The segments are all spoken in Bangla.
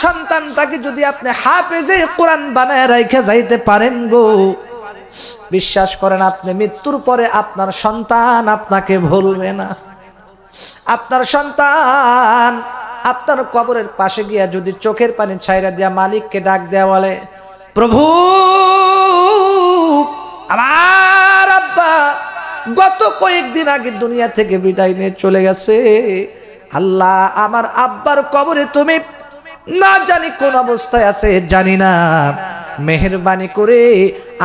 সন্তানটাকে যদি আপনি হাফেজে কোরআন বানায় রাইখা যাইতে পারেন গো, বিশ্বাস করেন আপনি মৃত্যুর পরে আপনার সন্তান আপনাকে ভুলবে না। আপনার সন্তান আপনার কবরের পাশে গিয়া যদি চোখের পানি ছাইরা দিয়া মালিককে ডাক দেয়া বলে, প্রভু আমার আব্বা গত কয়েকদিন আগে দুনিয়া থেকে বিদায় নিয়ে চলে গেছে, আল্লাহ আমার আব্বার কবরে তুমি না জানি কোন অবস্থায় আছে জানি না, মেহেরবানি করে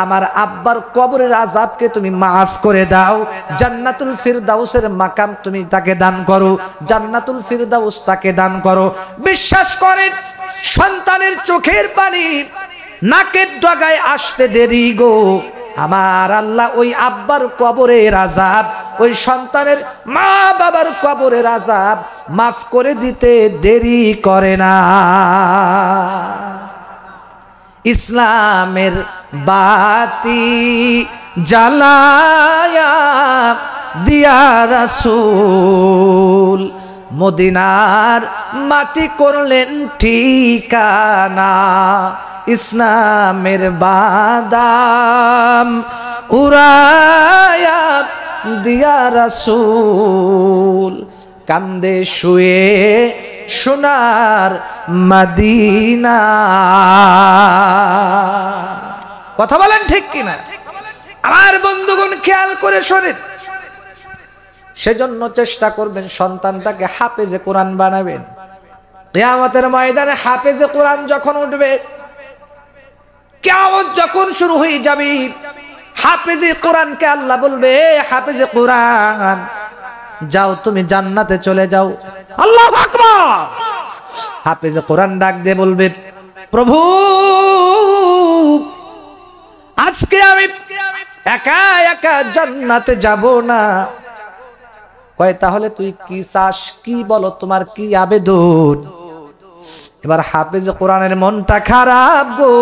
আমার আব্বার কবরের আযাবকে তুমি মাফ করে দাও, জান্নাতুল ফিরদাউসের মাকাম তুমি তাকে দান করো, জান্নাতুল ফিরদাউস তাকে দান করো। বিশ্বাস করেন সন্তানের চোখের পানি নাকের ডগায় আসতে দেরি গো, আমার আল্লাহ ওই আব্বার কবরের আযাব, ওই সন্তানের মা বাবার কবরের আযাব মাফ করে দিতে দেরি করে না। ইসলামের বাতি জ্বালায়া দিয়া রাসূল মদিনার মাটি করলেন ঠিকানা, ইসলামের বাদাম উড়ায়া দিয়া রাসূল কান্দে শুয়ে সোনার মদিনা। কথা বলেন ঠিক কিনা? আমার বন্ধুগণ খেয়াল করে শোনেন, সেজন্য চেষ্টা করবেন সন্তানটাকে হাফেজে কোরআন বানাবেন। কিয়ামতের ময়দানে হাফেজে কোরআন যখন উঠবে, কিয়ামত যখন শুরু হয়ে যাবে, হাফেজে কোরআনকে আল্লাহ বলবে, হাফেজে কোরআন যাও তুমি জান্নাতে চলে যাও। আল্লাহু আকবার। হাফেজে কোরআন ডাক দিয়ে বলবে, প্রভু আজকে আমি একা একা জান্নাতে যাব না। কয় তাহলে তুই কি চাস, কি বলো, তোমার কি আবেদন? এবার হাফেজে কোরআনের মনটা খারাপ গো।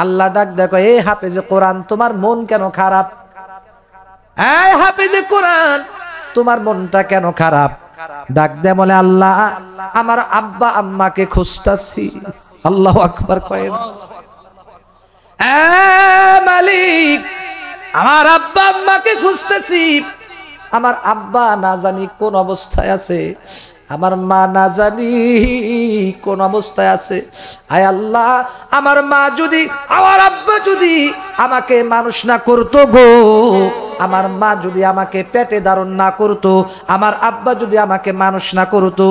আল্লাহ ডাক দেখো, এ হাফেজে কোরআন তোমার মন কেন খারাপ? এই হাফেজে কোরআন তোমার মনটা কেন খারাপ? ডাক দে বলে, আল্লাহ আমার আব্বা আম্মাকে খুঁজতাছি। আল্লাহু আকবার। কয় মালিক আমার আব্বা আম্মাকে খুঁজতেছি, আমার আব্বা না জানি কোন অবস্থায় আছে, আমার মা না জানি কোন অবস্থায় আছে। আয় আল্লাহ আমার মা যদি, আমার আব্বা যদি আমাকে মানুষ না করতো গো, আমার মা যদি আমাকে পেটে ধারণ না করতো, আমার আব্বা যদি আমাকে মানুষ না করতো,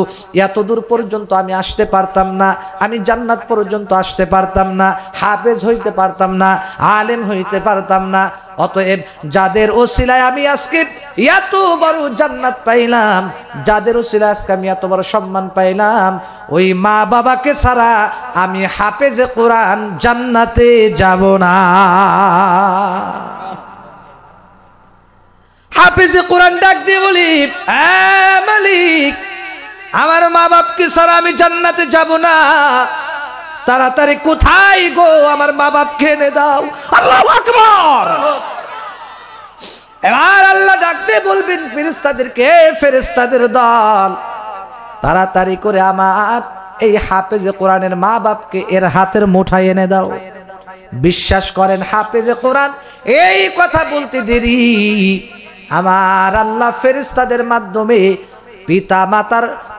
এত দূর পর্যন্ত আমি আসতে পারতাম না, আমি জান্নাত পর্যন্ত আসতে পারতাম না, হাফেজ হইতে পারতাম না, আলেম হইতে পারতাম না। অতএব যাদের ওসিলায় আমি আজকে এত বড় জান্নাত পাইলাম, যাদের ওসিলায় আজকে আমি এত বড় সম্মান পাইলাম, ওই মা বাবাকে ছাড়া আমি হাফেজে কোরআন জান্নাতে যাব না। হাফেজে কোরআন ডাক দিয়ে বলি, মালিক আমার মা বাপকে ছাড়া আমি জান্নাতে যাব না, তাড়াতাড়ি কোথায় গো আমার মা বাপকে এনে দাও। আল্লাহু আকবার। এবার আল্লাহ ডাক দিয়ে বলবেন ফেরেশতাদেরকে, ফেরেশতাদের দল তাড়াতাড়ি করে আমার এই হাফেজে কোরআনের মা বাপকে এর হাতের মুঠায় এনে দাও। বিশ্বাস করেন হাফেজে কোরআন এই কথা বলতে দেরি, আমার আল্লাহ ফেরেশতাদের মাধ্যমে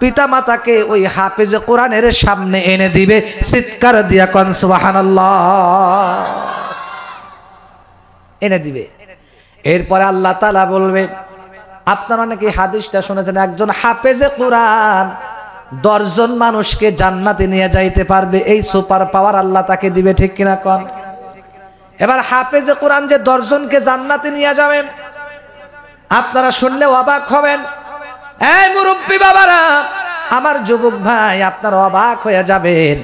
পিতা মাতাকে ওই হাফেজে কোরআনের সামনে এনে দিবে। চিৎকার দিয়া কোন সুবহানাল্লাহ। এনে দিবে। এরপরে আল্লাহ তাআলা বলবে, আপনারা অনেকে হাদিসটা শুনেছেন, একজন হাফেজে কোরআন 10 জন মানুষকে জান্নাতে নিয়ে যাইতে পারবে, এই সুপার পাওয়ার আল্লাহ তাকে দিবে। ঠিক কিনা কোন? এবার হাফেজে কোরআন যে 10 জনকে জান্নাতে নিয়ে যাবেন, আপনারা শুনলে অবাক হবেন। এই মুরব্বী বাবারা, আমার যুবক ভাই, আপনারা অবাক হয়ে যাবেন।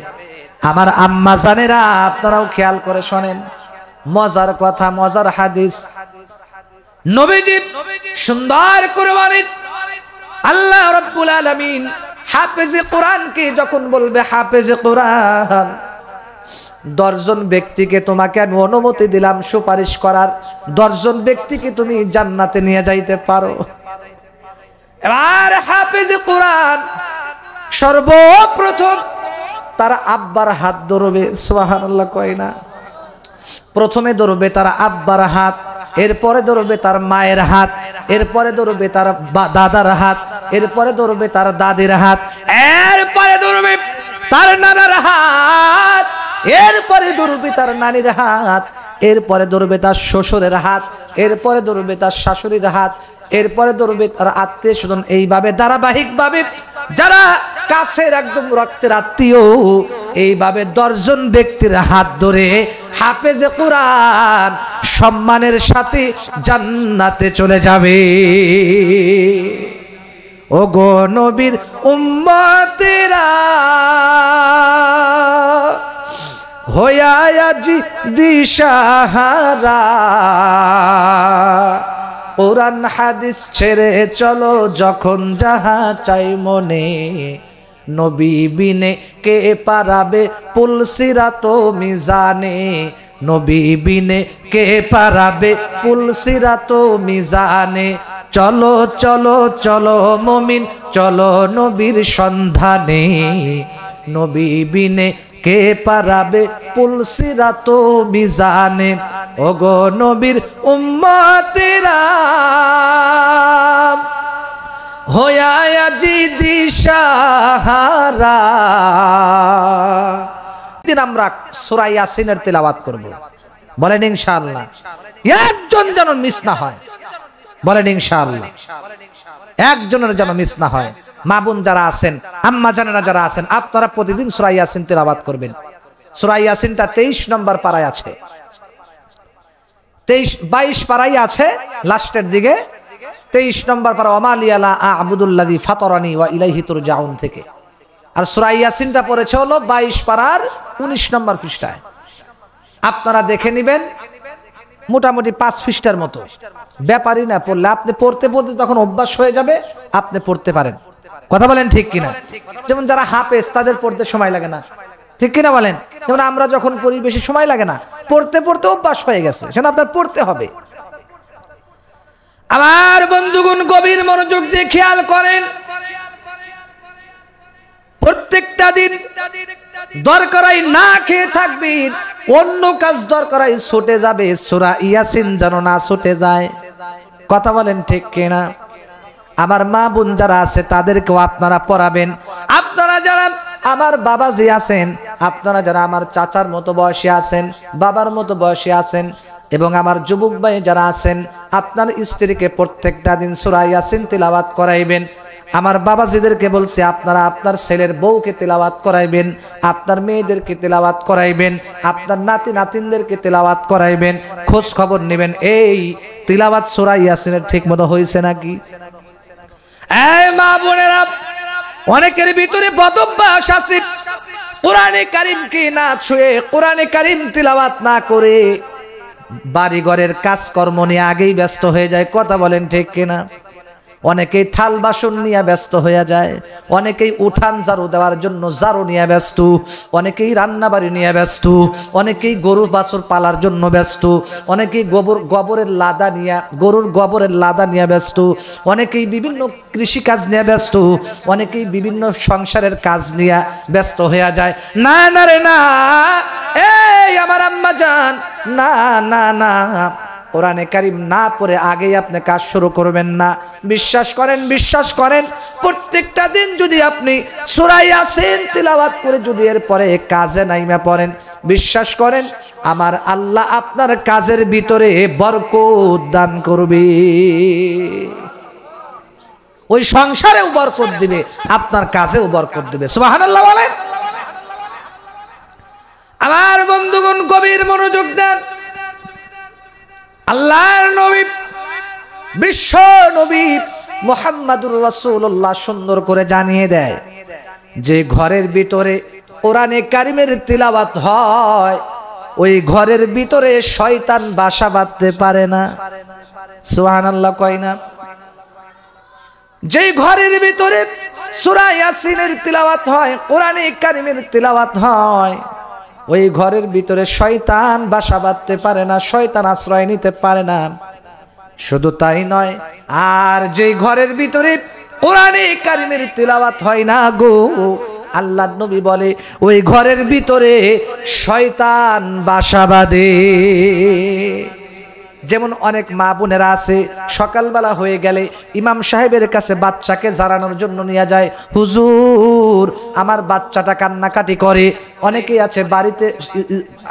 আমার আম্মা জানেরা, আপনারাও খেয়াল করে শোনেন, মজার কথা, মজার হাদিস। নবীজি সুন্দর করে বলেন, আল্লাহ রাব্বুল আলামিন হাফেজে কোরআনকে যখন বলবে, হাফেজে কোরআন 10 জন ব্যক্তিকে তোমাকে আমি অনুমতি দিলাম সুপারিশ করার, 10 জন ব্যক্তিকে তুমি জান্নাতে নিয়ে যাইতে পারো। এবার হাফেজে কোরআন সর্বপ্রথম তার আব্বার হাত ধরবে, সুবহানাল্লাহ কয় না? প্রথমে ধরবে তার আব্বার হাত, এরপরে ধরবে তার মায়ের হাত, এরপরে ধরবে তার দাদার হাত, এরপরে ধরবে তার দাদির হাত, এরপরে ধরবে তার নানার হাত, এরপরে ধরবে তার নানির হাত, এরপরে ধরবে তার শ্বশুরের হাত, এরপরে ধরবে তার শাশুড়ির হাত, এরপরে ধরবে তার আত্মীয় স্বজন। এইভাবে ধারাবাহিকভাবে যারা কাছের একদম রক্তের আত্মীয়, এইভাবে 10 জন ব্যক্তির হাত ধরে হাফেজে কোরআন সম্মানের সাথে জান্নাতে চলে যাবে। ও গো নবীর উম্মতেরা, হইয়া আজি দিশাহারা, কোরআন হাদিস ছেড়ে চলো যখন যাহা চাই মনে, নবী বিনে কে পারাবে পুল সিরাত মিজানে, নবী বিনে কে পারাবে পুল সিরাত মিজানে। চলো চলো চলো মুমিন চলো নবীর সন্ধানে, নবী বিনে কে পারাবে পুল সিরাত মিজানে। ওগো নবীর উম্মতেরা, হইয়া আজি দিশাহারা। দিন আমরা সূরা ইয়াসিনের তেলাওয়াত করব, বলেন ইনশাআল্লাহ। একজন যেন মিস না হয়, বলেন ইনশাআল্লাহ। একজনের যেন মিস না হয়। মা বোন যারা আছেন, আম্মা জানেরা যারা আছেন, আপনারা প্রতিদিন সূরা ইয়াসিন তেলাওয়াত করবেন। সূরা ইয়াসিনটা 23 নম্বর পারায় আছে, 22 পারায় আছে লাস্টের দিকে। 23 নম্বর পারা ওমালিয়ালা আবুদুল্লাযী ফাতারানি ওয়া ইলাইহি তুরজাউন থেকে। আর সূরা ইয়াসিনটা পড়েছে হলো 22 পারার 19 নম্বর পৃষ্ঠায়। আপনারা দেখে নেবেন, মোটামুটি 5 পৃষ্ঠার মতো। ব্যাপারই না পড়লে, আপনি পড়তে পড়তে তখন অভ্যাস হয়ে যাবে, আপনি পড়তে পারেন। কথা বলেন ঠিক কিনা? যেমন যারা হাফেজ তাদের পড়তে সময় লাগে না, ঠিক কিনা বলেন? যেমন আমরা যখন পড়ি বেশি সময় লাগে না, পড়তে পড়তে অভ্যাস হয়ে গেছে, সেটা আপনার পড়তে হবে। আমার বন্ধুগণ গভীর মনোযোগ দিয়ে খেয়াল করেন, প্রত্যেকটা দিন দরকারাই না খেয়ে থাকবেন, অন্য কাজ দরকারাই ছুটে যাবে, সূরা ইয়াসিন যেন না ছুটে যায়। কথা বলেন ঠিক কিনা? আমার মা বোন যারা আছে তাদেরকেও আপনারা পড়াবেন। আপনারা যারা আমার বাবাজি আছেন, আপনারা যারা আমার চাচার মতো বয়সী আছেন, বাবার মতো বয়সী আছেন, এবং আমার যুবক ভাই যারা আছেন, আপনার স্ত্রীকে প্রত্যেকটা দিন সূরা ইয়াসিন তিলাওয়াত করাইবেন। আমার বাবাজিদেরকে বলছি, আপনারা আপনার ছেলের বউকে তিলাওয়াত করাইবেন, আপনার মেয়েদেরকে তিলাওয়াত করাইবেন, আপনার নাতি নাতিনদেরকে তিলাওয়াত করাইবেন। খোঁজ খবর নেবেন এই তিলাওয়াত সূরা ইয়াসিনের ঠিক মতো হয়েছে নাকি। এই মা বোনেরা, অনেকের ভিতরে বদঅভ্যাস আছে, কোরআনে কারীমকে না ছুঁয়ে, কোরআনে কারীম তিলাওয়াত না করে বাড়ি ঘরের কাজকর্ম নিয়ে আগেই ব্যস্ত হয়ে যায়। কথা বলেন ঠিক কিনা? অনেকেই থাল বাসন নিয়ে ব্যস্ত হয়ে যায়, অনেকেই উঠান ঝাড়ু দেওয়ার জন্য ঝাড়ু নিয়ে ব্যস্ত, অনেকেই রান্না বাড়ি নিয়ে ব্যস্ত, অনেকেই গরু বাছুর পালার জন্য ব্যস্ত, অনেকেই গোবরের লাদা নিয়ে, গরুর গোবরের লাদা নিয়ে ব্যস্ত, অনেকেই বিভিন্ন কৃষি কাজ নিয়ে ব্যস্ত, অনেকেই বিভিন্ন সংসারের কাজ নিয়ে ব্যস্ত হয়ে যায়। না না রে না, এই আমার আম্মা জান, না না না, কোরআনে কারীম না পড়ে আগেই আপনি কাজ শুরু করবেন না। বিশ্বাস করেন, বিশ্বাস করেন, প্রত্যেকটা দিন যদি আপনি সূরা ইয়াসিন তিলাওয়াত করে যদি এরপরে কাজে নাইমা পড়েন, বিশ্বাস করেন আমার আল্লাহ আপনার কাজের ভিতরে বরকত দান করবে। ওই সংসারেও বরকত দিবে, আপনার কাজেও বরকত দিবে। সুবহানাল্লাহ বলেন। আমার বন্ধুগণ গভীর মনোযোগ দেন। আল্লাহর নবী, বিশ্ব নবী মুহাম্মাদুর রাসূলুল্লাহ সুন্দর করে জানিয়ে দেয় যে ঘরের ভিতরে কোরআনে কারীমের তিলাওয়াত হয়, ওই ঘরের ভিতরে শয়তান বাসা বাঁধতে পারে না। সুবহানাল্লাহ কয় না? যেই ঘরের ভিতরে সূরা ইয়াসিনের তিলাওয়াত হয়, কোরআনে কারীমের তিলাওয়াত হয়, ওই ঘরের ভিতরে শয়তান বাসা বাঁধতে পারে না, শয়তান আশ্রয় নিতে পারে না। শুধু তাই নয়, আর যে ঘরের ভিতরে কোরআনে কারীমের তিলাওয়াত হয় না গো, আল্লাহর নবী বলে ওই ঘরের ভিতরে শয়তান বাসা বাঁধে। যেমন অনেক মা বোনেরা আছে সকালবেলা হয়ে গেলে ইমাম সাহেবের কাছে বাচ্চাকে জারানোর জন্য নিয়ে যায়, হুজুর আমার বাচ্চাটা কান্নাকাটি করে। অনেকেই আছে বাড়িতে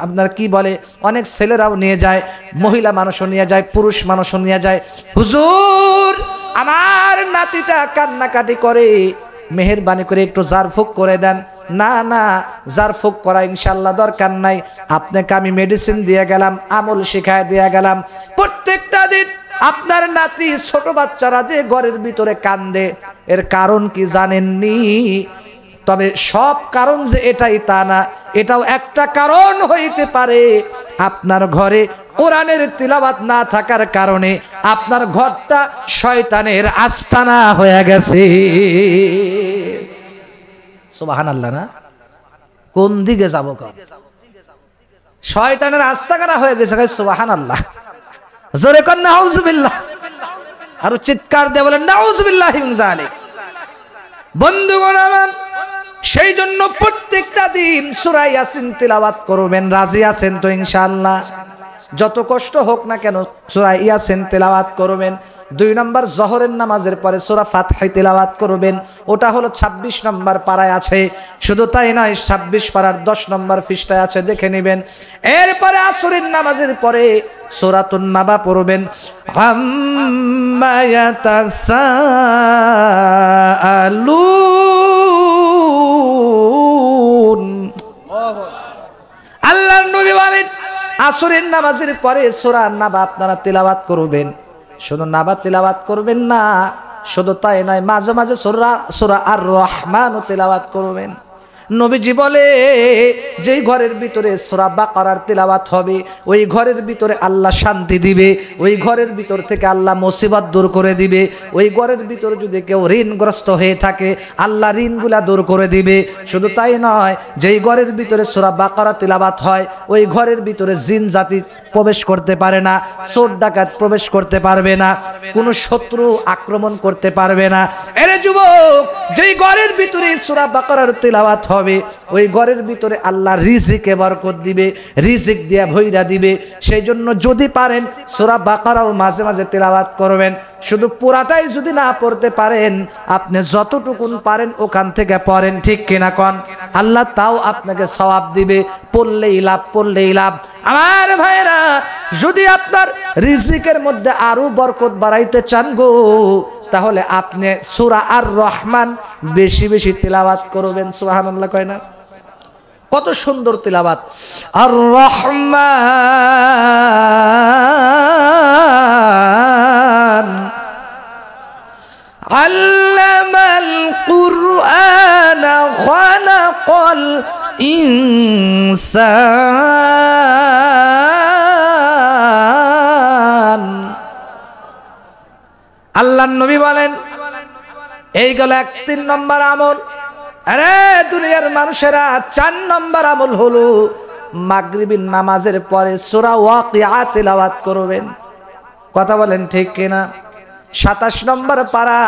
আপনার কি বলে, অনেক ছেলেরাও নিয়ে যায়, মহিলা মানুষও নিয়ে যায়, পুরুষ মানুষও নিয়ে যায়, হুজুর আমার নাতিটা কান্নাকাটি করে, মেহেরবানি করে একটু জারফুক করে দেন। না না, জারফুক করা ইনশাল্লাহ দরকার নাই, আপনাকে আমি মেডিসিন দিয়ে গেলাম, আমল শিখায় দিয়ে গেলাম। প্রত্যেকটা দিন আপনার নাতি ছোট বাচ্চারা যে ঘরের ভিতরে কান্দে, এর কারণ কি জানেননি? তবে সব কারণ যে এটাই তা না, এটাও একটা কারণ হইতে পারে আপনার ঘরে কোরআনের তিলাওয়াত না থাকার কারণে আপনার ঘরটা শয়তানের আস্তানা হয়ে গেছে। সুবহানাল্লাহ না? কোন দিকে যাবো? শয়তানের আস্তানা হয়ে গেছে। সুবহানাল্লাহ, জোরে কর নাউজুবিল্লাহ, আর চিৎকার দিয়ে বলেন নাউজুবিল্লাহি মিন যালিক। বন্ধুগণ আমার, সেই জন্য প্রত্যেকটা দিন সূরা ইয়াসিন তিলাওয়াত করবেন। রাজি আছেন তো ইনশাআল্লাহ? যত কষ্ট হোক না কেন সূরা ইয়াসিন তিলাওয়াত করবেন। 2 নম্বর জোহরের নামাজের পরে সূরা ফাতিহা তিলাওয়াত করবেন, ওটা হলো 26 নম্বর পারায় আছে। শুধু তাই নয়, 26 পারার 10 নম্বর পৃষ্ঠায় আছে, দেখে নেবেন। এরপরে আসরের নামাজের পরে সূরাতুন নাবা পড়বেন, আম্মা ইয়াতাসাআলুন। আল্লাহর নবী বলেন আসরের নামাজের পরে সূরা নাবা আপনারা তিলাওয়াত করবেন। শুধু নাবা তিলাওয়াত করবেন না, শুধু তাই নয়, মাঝে মাঝে সূরা আর রহমান তিলাওয়াত করবেন। নবীজি বলে যেই ঘরের ভিতরে সূরা বাকারার তিলাওয়াত হবে, ওই ঘরের ভিতরে আল্লাহ শান্তি দিবে, ওই ঘরের ভিতর থেকে আল্লাহ মুসিবত দূর করে দিবে। ওই ঘরের ভিতরে যদি কেউ ঋণগ্রস্ত হয়ে থাকে, আল্লাহ ঋণগুলা দূর করে দিবে। শুধু তাই নয়, যেই ঘরের ভিতরে সূরা বাকারা তিলাওয়াত হয়, ওই ঘরের ভিতরে জিন জাতি প্রবেশ করতে পারে না, চোর ডাকাত প্রবেশ করতে পারবে না, কোনো শত্রু আক্রমণ করতে পারবে না। এরে যুবক, যেই ঘরের ভিতরে সূরা বাকারার তিলাওয়াত হবে, ওই ঘরের ভিতরে আল্লাহ রিজিকে বরকত দিবে, রিজিক দিয়া ভইরা দিবে। সেই জন্য যদি পারেন সূরা বাকারাও মাঝে মাঝে তিলাওয়াত করবেন। শুধু পুরাটাই যদি না পড়তে পারেন, আপনি যতটুকুন পারেন ওখান থেকে পড়েন, ঠিক কিনা কন? আল্লাহ তাও আপনাকে সওয়াব দিবে, পড়লেই লাভ, পড়লেই লাভ। আমার ভাইরা, যদি আপনার রিজিকের মধ্যে আরো বরকত বাড়াইতে চান গো, তাহলে আপনি সূরা আর রহমান বেশি বেশি তিলাওয়াত করবেন। সুবহানাল্লাহ কয় না? কত সুন্দর তিলাওয়াত, আর রহমান আল্লামাল কুরআন খালাকাল ইনসান। আল্লাহর নবী বলেন এই গেল 3 নম্বর আমল। আরে দুনিয়ার মানুষেরা, 4 নম্বর আমল হলো মাগরিবের নামাজের পরে সূরা ওয়াকিয়া তিলাওয়াত করবেন। কথা বলেন ঠিক কিনা? 27 নম্বর পারা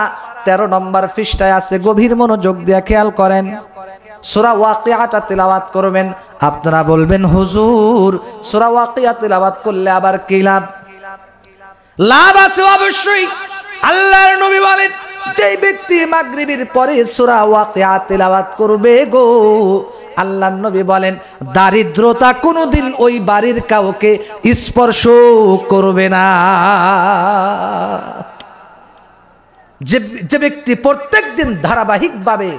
13 নম্বর পৃষ্ঠায় আছে, গভীর মনোযোগ দিয়ে খেয়াল করেন। সূরা ওয়াকিয়াটা তিলাওয়াত করবেন। আপনারা বলবেন হুজুর সূরা ওয়াকিয়া তিলাওয়াত করলে আবার কি লাভ? লাভ আছে অবশ্যই। আল্লাহর নবী বলেন যেই ব্যক্তি মাগরিবের পরে সূরা ওয়াকিয়া তিলাওয়াত করবে গো, আল্লাহর নবী বলেন দারিদ্রতা কোনোদিন ওই বাড়ির কাউকে স্পর্শ করবে না। যে ব্যক্তি প্রত্যেকদিন ধারাবাহিকভাবে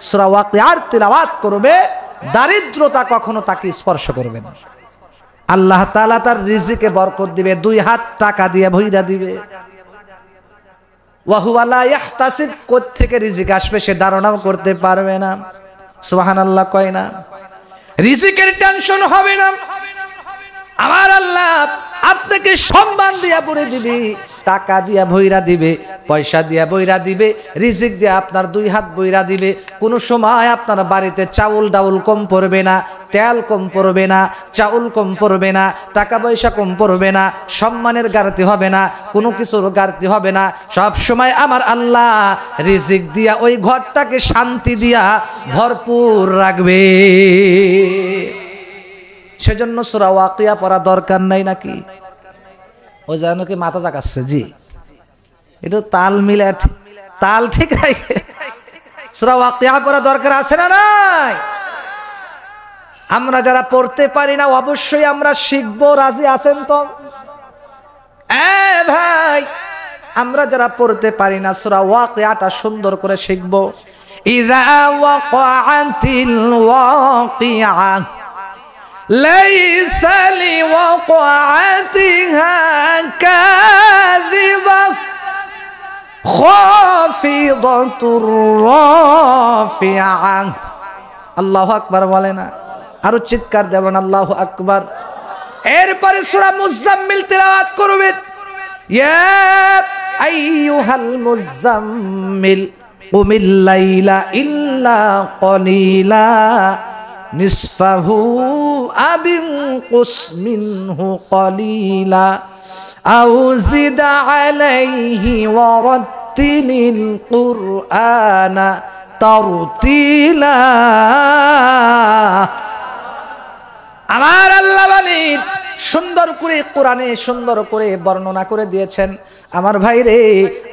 সূরা ওয়াকিয়ার তিলাওয়াত করবে, দারিদ্রতা কখনো তাকে স্পর্শ করবে না। আল্লাহ তাআলা তার রিজিকে বরকত দিবে, 2 হাত টাকা দিয়ে ভইরা দিবে। ওয়া হুয়া লা ইয়াহতাসিব, কোথা থেকে রিজিক আসবে সে ধারণাও করতে পারবে না। সুবহানাল্লাহ কয় না? রিজিকের টেনশন হবে না। আমার আল্লাহ আপনাকে সম্মান দিয়া ভরে দিবে, টাকা দিয়া ভইরা দিবে, পয়সা দিয়া বইরা দিবে, রিজিক দিয়া আপনার 2 হাত বইরা দিবে। কোনো সময় আপনার বাড়িতে চাউল ডাউল কম পড়বে না, তেল কম পড়বে না, চাউল কম পড়বে না, টাকা পয়সা কম পড়বে না, সম্মানের ঘাটতি হবে না, কোনো কিছুর ঘাটতি হবে না। সব সময় আমার আল্লাহ রিজিক দিয়া ওই ঘরটাকে শান্তি দিয়া ভরপুর রাখবে। সেজন্য সূরা ওয়াকিয়া পড়া দরকার নাই নাকি? ও যেন কি মাথা জাগাচ্ছে? জি, একটু তাল মিলে তাল ঠিক রাখে সূরা ওয়াকিয়া পড়া দরকার আছে না নাই? আমরা যারা পড়তে পারি না অবশ্যই আমরা শিখবো, রাজি আছেন তো? ভাই, আমরা যারা পড়তে পারি না সূরা ওয়াকিয়াটা সুন্দর করে শিখবো। ইযা ওয়াকাআতিল ওয়াকিআ লাইসা লিওয়াকাআতিহা কাযিবা খাফিদাতুর রাফিআ। আল্লাহু আকবার বলে না? আরো চিৎকার দেবেন আল্লাহু আকবার। এরপরে সূরা মুজাম্মিল তেলাওয়াত করবেন। ইয়া আইয়ুহাল মুজাম্মিল কুমিল লাইলা ইল্লা কলিলা নিসফাহু আবিনকুস মিনহু কলিলা আও জিদ আলাইহি ওয়ারাত্তিলিল কুরআনা তারতিলা। আমার আল্লাহ বলেন, সুন্দর করে কোরআনে সুন্দর করে বর্ণনা করে দিয়েছেন। আমার ভাই রে,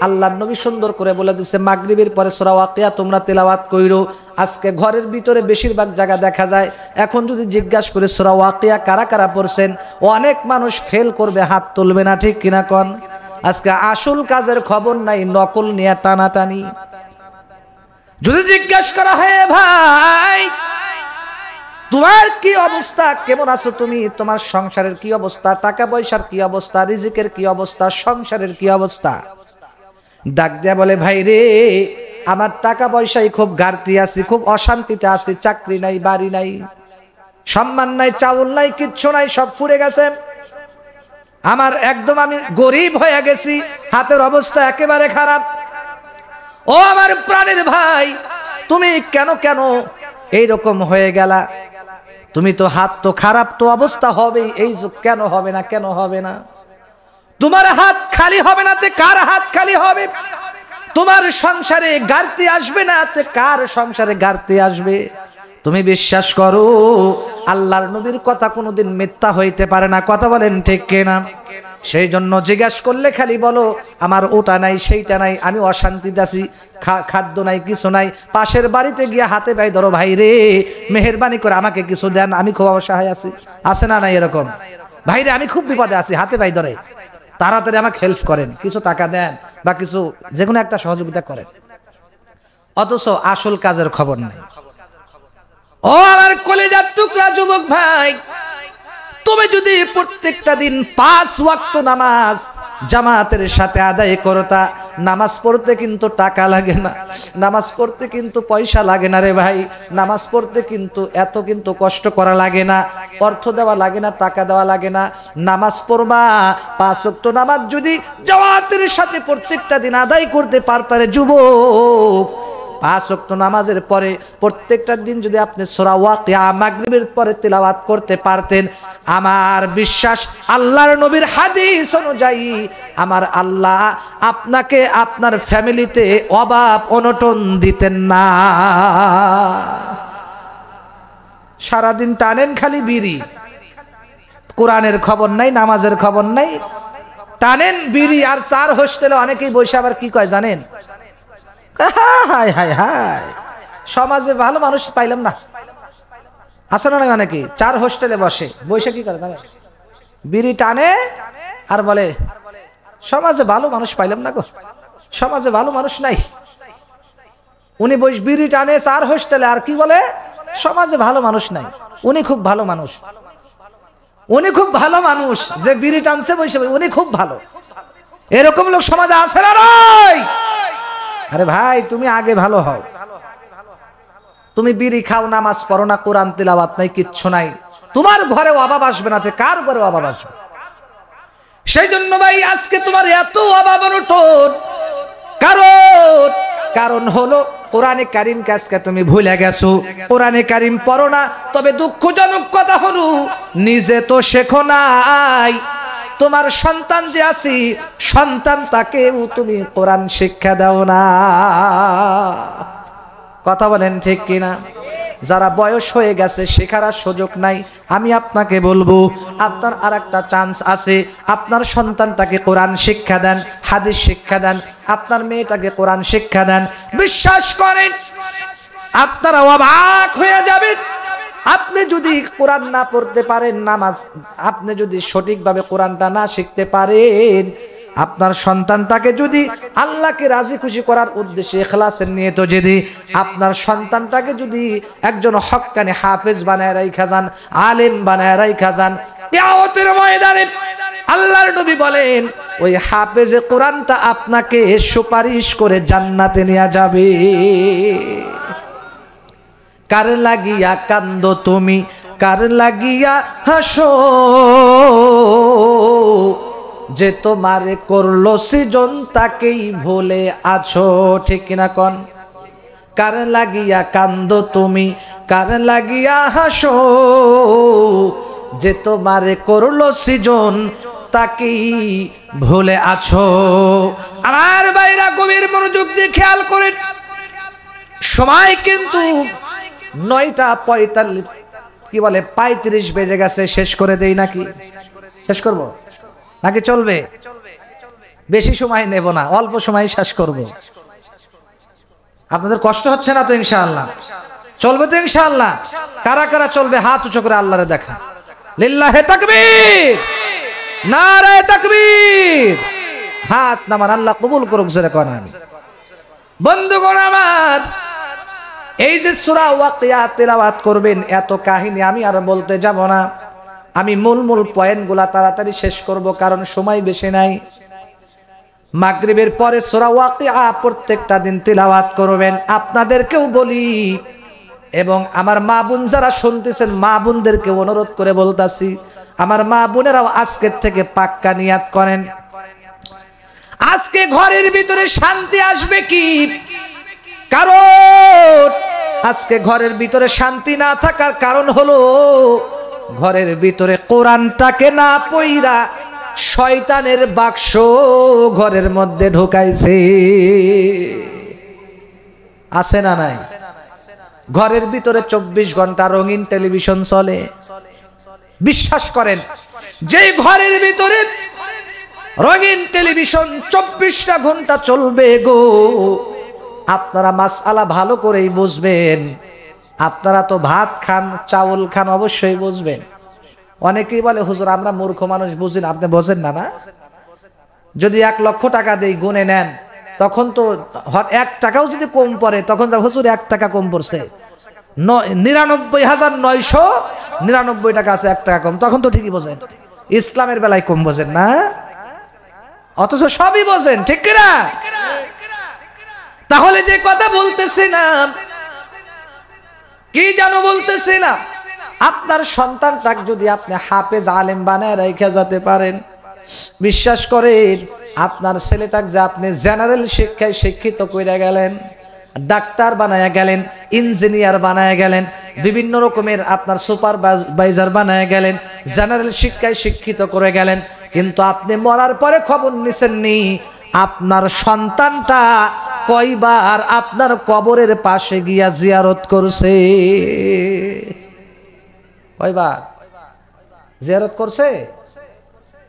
আল্লাহর নবী সুন্দর করে বলে দিয়েছে মাগরিবের পরে সূরা ওয়াকিয়া তোমরা তেলাওয়াত কইরো। আজকে ঘরের ভিতরে বেশিরভাগ জায়গা দেখা যায়, এখন যদি জিজ্ঞাসা করে সূরা ওয়াকিয়া কারা কারা পড়ছেন, অনেক মানুষ ফেল করবে, হাত তুলবে না, ঠিক কিনা কোন? আজকে আসল কাজের খবর নাই, নকল নিয়ে টানাটানি। যদি জিজ্ঞাসা করা হয় ভাই তোমার কি অবস্থা, কেমন আছো তুমি, তোমার সংসারের কি অবস্থা, টাকা পয়সার কি অবস্থা, রিজিকের কি অবস্থা, সংসারের কি অবস্থা, ডাক দেয়া বলে ভাই রে আমার টাকা পয়সায় খুব ঘাটতি আছি, খুব অশান্তিতে আছি, চাকরি নাই, বাড়ি নাই, সম্মান নাই, চাউল নাই, কিচ্ছু নাই, সব ফুরে গেছে, আমার একদম আমি গরিব হয়ে গেছি, হাতের অবস্থা একেবারে খারাপ। ও আমার প্রাণের ভাই, তুমি কেন কেন এইরকম হয়ে গেলা? তুমি তো হাত তো খারাপ, তো অবস্থা হবে, এই কেন হবে না, কেন হবে না? তোমার হাত খালি হবে না, তে কার হাত খালি হবে? তোমার সংসারে ঘাটতি আসবে না, তে কার সংসারে ঘাটতি আসবে? তুমি বিশ্বাস করো আল্লাহর নবীর কথা কোনোদিন মিথ্যা হইতে পারে না, কথা বলেন ঠিক কিনা? সেই জন্য জিজ্ঞাসা করলে খালি বলো আমার ওটা নাই, সেইটা নাই, আমি অশান্তিতে আছি, খাদ্য নাই, কিছু নাই। পাশের বাড়িতে গিয়ে হাতে পাই ধরো, ভাই রে মেহেরবানি করে আমাকে কিছু দেন, আমি খুব অসহায় আছি, আছে না নাই এরকম? ভাই রে আমি খুব বিপদে আছি, হাতে পাই ধরে, তাড়াতাড়ি আমাকে হেল্প করেন, কিছু টাকা দেন বা কিছু যে কোনো একটা সহযোগিতা করেন। অথচ আসল কাজের খবর নাই। ও আমার কলেজার টুকরা যুবক ভাই, তুমি যদি প্রত্যেকটা দিন 5 ওয়াক্ত নামাজ জামাতের সাথে আদায় করতা, নামাজ পড়তে কিন্তু টাকা লাগে না, নামাজ পড়তে কিন্তু পয়সা লাগে না রে ভাই, নামাজ পড়তে কিন্তু এত কিন্তু কষ্ট করা লাগে না, অর্থ দেওয়া লাগে না, টাকা দেওয়া লাগে না। নামাজ পড়বা, 5 ওয়াক্ত নামাজ যদি জামাতের সাথে প্রত্যেকটা দিন আদায় করতে পারতারে যুবক, 5 ওয়াক্ত নামাজের পরে প্রত্যেকটা দিন যদি আপনি সূরা ওয়াকিয়া মাগরিবের পরে তেলাওয়াত করতে পারতেন, আমার বিশ্বাস আল্লাহর নবীর হাদিস অনুযায়ী আমার আল্লাহ আপনাকে আপনার ফ্যামিলিতে অভাব অনটন দিতেন না। সারাদিন টানেন খালি বিড়ি, কোরআনের খবর নাই, নামাজের খবর নাই, টানেন বিড়ি আর 4 হোস্টেলে অনেকেই বসে আবার কি কয় জানেন? হায় হায় হায়, সমাজে ভালো মানুষ পাইলাম না, আছে না অনেকে 4 হোস্টেলে বসে কি করে জানেন? বিড়ি টানে আর বলে সমাজে ভালো মানুষ পাইলাম না গো, সমাজে ভালো মানুষ নাই। উনি বিড়ি টানে 4 হোস্টেলে আর কি বলে সমাজে ভালো মানুষ নাই, উনি খুব ভালো মানুষ, উনি খুব ভালো মানুষ, যে বিড়ি টানছে বসে উনি খুব ভালো। এরকম লোক সমাজে আছে না নয়? আরে ভাই তুমি আগে ভালো হও, তুমি বিড়ি খাও, নামাজ পড়ো না, কোরআন তিলাওয়াত নাই, কিচ্ছু নাই, তোমার ঘরে অভাব আসবে না, কার ঘরে অভাব আসবে? সেই জন্য ভাই আজকে তোমার এত অভাব অনটন, কারণ হলো কোরআনে কারীমকে আজকে তুমি ভুলে গেছো, কোরআনে কারীম পড়ো না। তবে দুঃখজনক কথা হলো নিজে তো শেখো নাই, তোমার সন্তান যে আছে সন্তান তাকেও তুমি কোরআন শিক্ষা দাও না। কথা বলেন ঠিক কিনা? যারা বয়স হয়ে গেছে শেখার আর সুযোগ নাই, আমি আপনাকে বলবো আপনার আর একটা চান্স আছে। আপনার সন্তানটাকে কোরআন শিক্ষা দেন, হাদিস শিক্ষা দেন, আপনার মেয়েটাকে কোরআন শিক্ষা দেন। বিশ্বাস করেন আপনারা অবাক হয়ে যাবেন। আপনি যদি কোরআন না পড়তে পারেন, নামাজ আপনি যদি সঠিকভাবে কোরআনটা না শিখতে পারেন, আপনার সন্তানটাকে যদি আল্লাহকে রাজি খুশি করার উদ্দেশ্যে ইখলাসের নিয়তে যদি আপনার সন্তানটাকে যদি একজন হক্কানি হাফেজ বানায় রাইখা যান, আলেম বানায় রাইখা যান, কিয়ামতের ময়দানে আল্লাহর নবী বলেন ওই হাফেজে কোরআনটা আপনাকে সুপারিশ করে জান্নাতে নিয়ে যাবে। কার লাগিয়া কান্দো তুমি, কার লাগিয়া হাসো, যে তোমারে করলো সৃজন তাকেই ভুলে আছো। ঠিক কিনা কোন? কার লাগিয়া কান্দো তুমি, কার লাগিয়া হাসো, যে তোমারে করলো সৃজন তাকেই ভুলে আছো। আমার ভাইরা গভীর মনোযোগ দিয়ে খেয়াল করেন, সময় কিন্তু 9:45 কি বলে 35 বেজে গেছে। শেষ করে দেই নাকি? শেষ করব নাকি চলবে? বেশি সময় নেব না, অল্প সময় শেষ করব। আপনাদের কষ্ট হচ্ছে না তো? ইনশাআল্লাহ চলবে তো ইনশাআল্লাহ? কারা কারা চলবে হাত উঁচু করে আল্লাহরে দেখা। লিল্লাহে তাকবীর, নারায়ে তাকবীর। হাত নামান, আল্লাহ কবুল করুক। জোরে কোন আমিন। বন্ধুগণ আমার, এই যে সূরা ওয়াকিয়া তেলাওয়াত করবেন, এত কাহিনী আমি আর বলতে যাব না। আমি মূল পয়েন্টগুলা তাড়াতাড়ি শেষ করব, কারণ সময় বেশি নাই। মাগরিবের পরে সূরা ওয়াকিয়া প্রত্যেকটা দিন তেলাওয়াত করবেন। আপনাদেরকেও বলি এবং আমার মা বোন যারা শুনতেছেন মা বোনদেরকে অনুরোধ করে বলতাছি, আমার মা বোনেরাও আজকের থেকে পাক্কা নিয়াত করেন। আজকে ঘরের ভিতরে শান্তি আসবে কি? কারণ আজকে ঘরের ভিতরে শান্তি না থাকার কারণ হলো ঘরের ভিতরে কোরআনটাকে না পইরা শয়তানের বাক্স ঘরের মধ্যে ঢুকাইছে। আছে না নাই? ঘরের ভিতরে 24 ঘন্টা রঙিন টেলিভিশন চলে। বিশ্বাস করেন, যে ঘরের ভিতরে রঙিন টেলিভিশন 24টা ঘন্টা চলবে গো, আপনারা মাসআলা ভালো করেই বুঝবেন। আপনারা তো ভাত খান, চাউল খান, অবশ্যই বুঝবেন। অনেকেই বলে হুজুর আমরা মূর্খ মানুষ, বুঝি না। আপনি বোঝেন না? না, যদি 1 লক্ষ টাকা দেই গুনে নেন, তখন তো 1 টাকাও যদি কম পড়ে তখন হুজুর 1 টাকা কম পড়ছে, 99,999 টাকা আছে, 1 টাকা কম, তখন তো ঠিকই বোঝেন। ইসলামের বেলায় কম বোঝেন না, অথচ সবই বোঝেন। ঠিক কিনা? তাহলে যে কথা বলতেছিলাম, কি জানো বলতেছিলাম, আপনার সন্তানটাকে যদি আপনি হাফেজ আলেম বানায় রেখে যেতে পারেন, বিশ্বাস করেন আপনার ছেলেটাকে যে আপনি জেনারেল শিক্ষায় শিক্ষিত করে গেলেন, ডাক্তার বানায় গেলেন, ইঞ্জিনিয়ার বানায় গেলেন, বিভিন্ন রকমের আপনার সুপারভাইজার বানায় গেলেন, জেনারেল শিক্ষায় শিক্ষিত করে গেলেন, কিন্তু আপনি মরার পরে খবর নিছেননি আপনার সন্তানটা কয়বার আপনার কবরের পাশে গিয়া জিয়ারত করছে। কয়বার জিয়ারত করছে?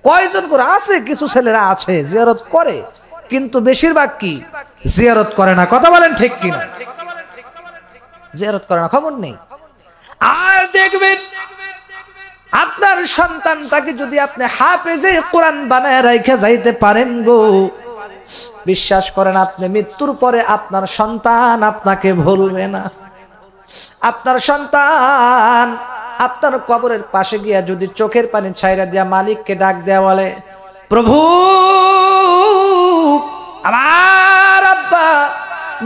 কয়জন করে? আছে কিছু ছেলেরা আছে জিয়ারত করে, কিন্তু বেশিরভাগ কি জিয়ারত করে না। কথা বলেন ঠিক কিনা? জিয়ারত করে না, খবর নেই। আর দেখবেন আপনার সন্তানটাকে যদি আপনি হাফেজে কোরআন বানায় রাইখা যাইতে পারেন গো, বিশ্বাস করেন আপনি মৃত্যুর পরে আপনার সন্তান আপনাকে ভুলবে না। আপনার সন্তান আপনার কবরের পাশে গিয়া যদি চোখের পানি ছাইরা দিয়া মালিককে ডাক দেয়া বলে, প্রভু আমার আব্বা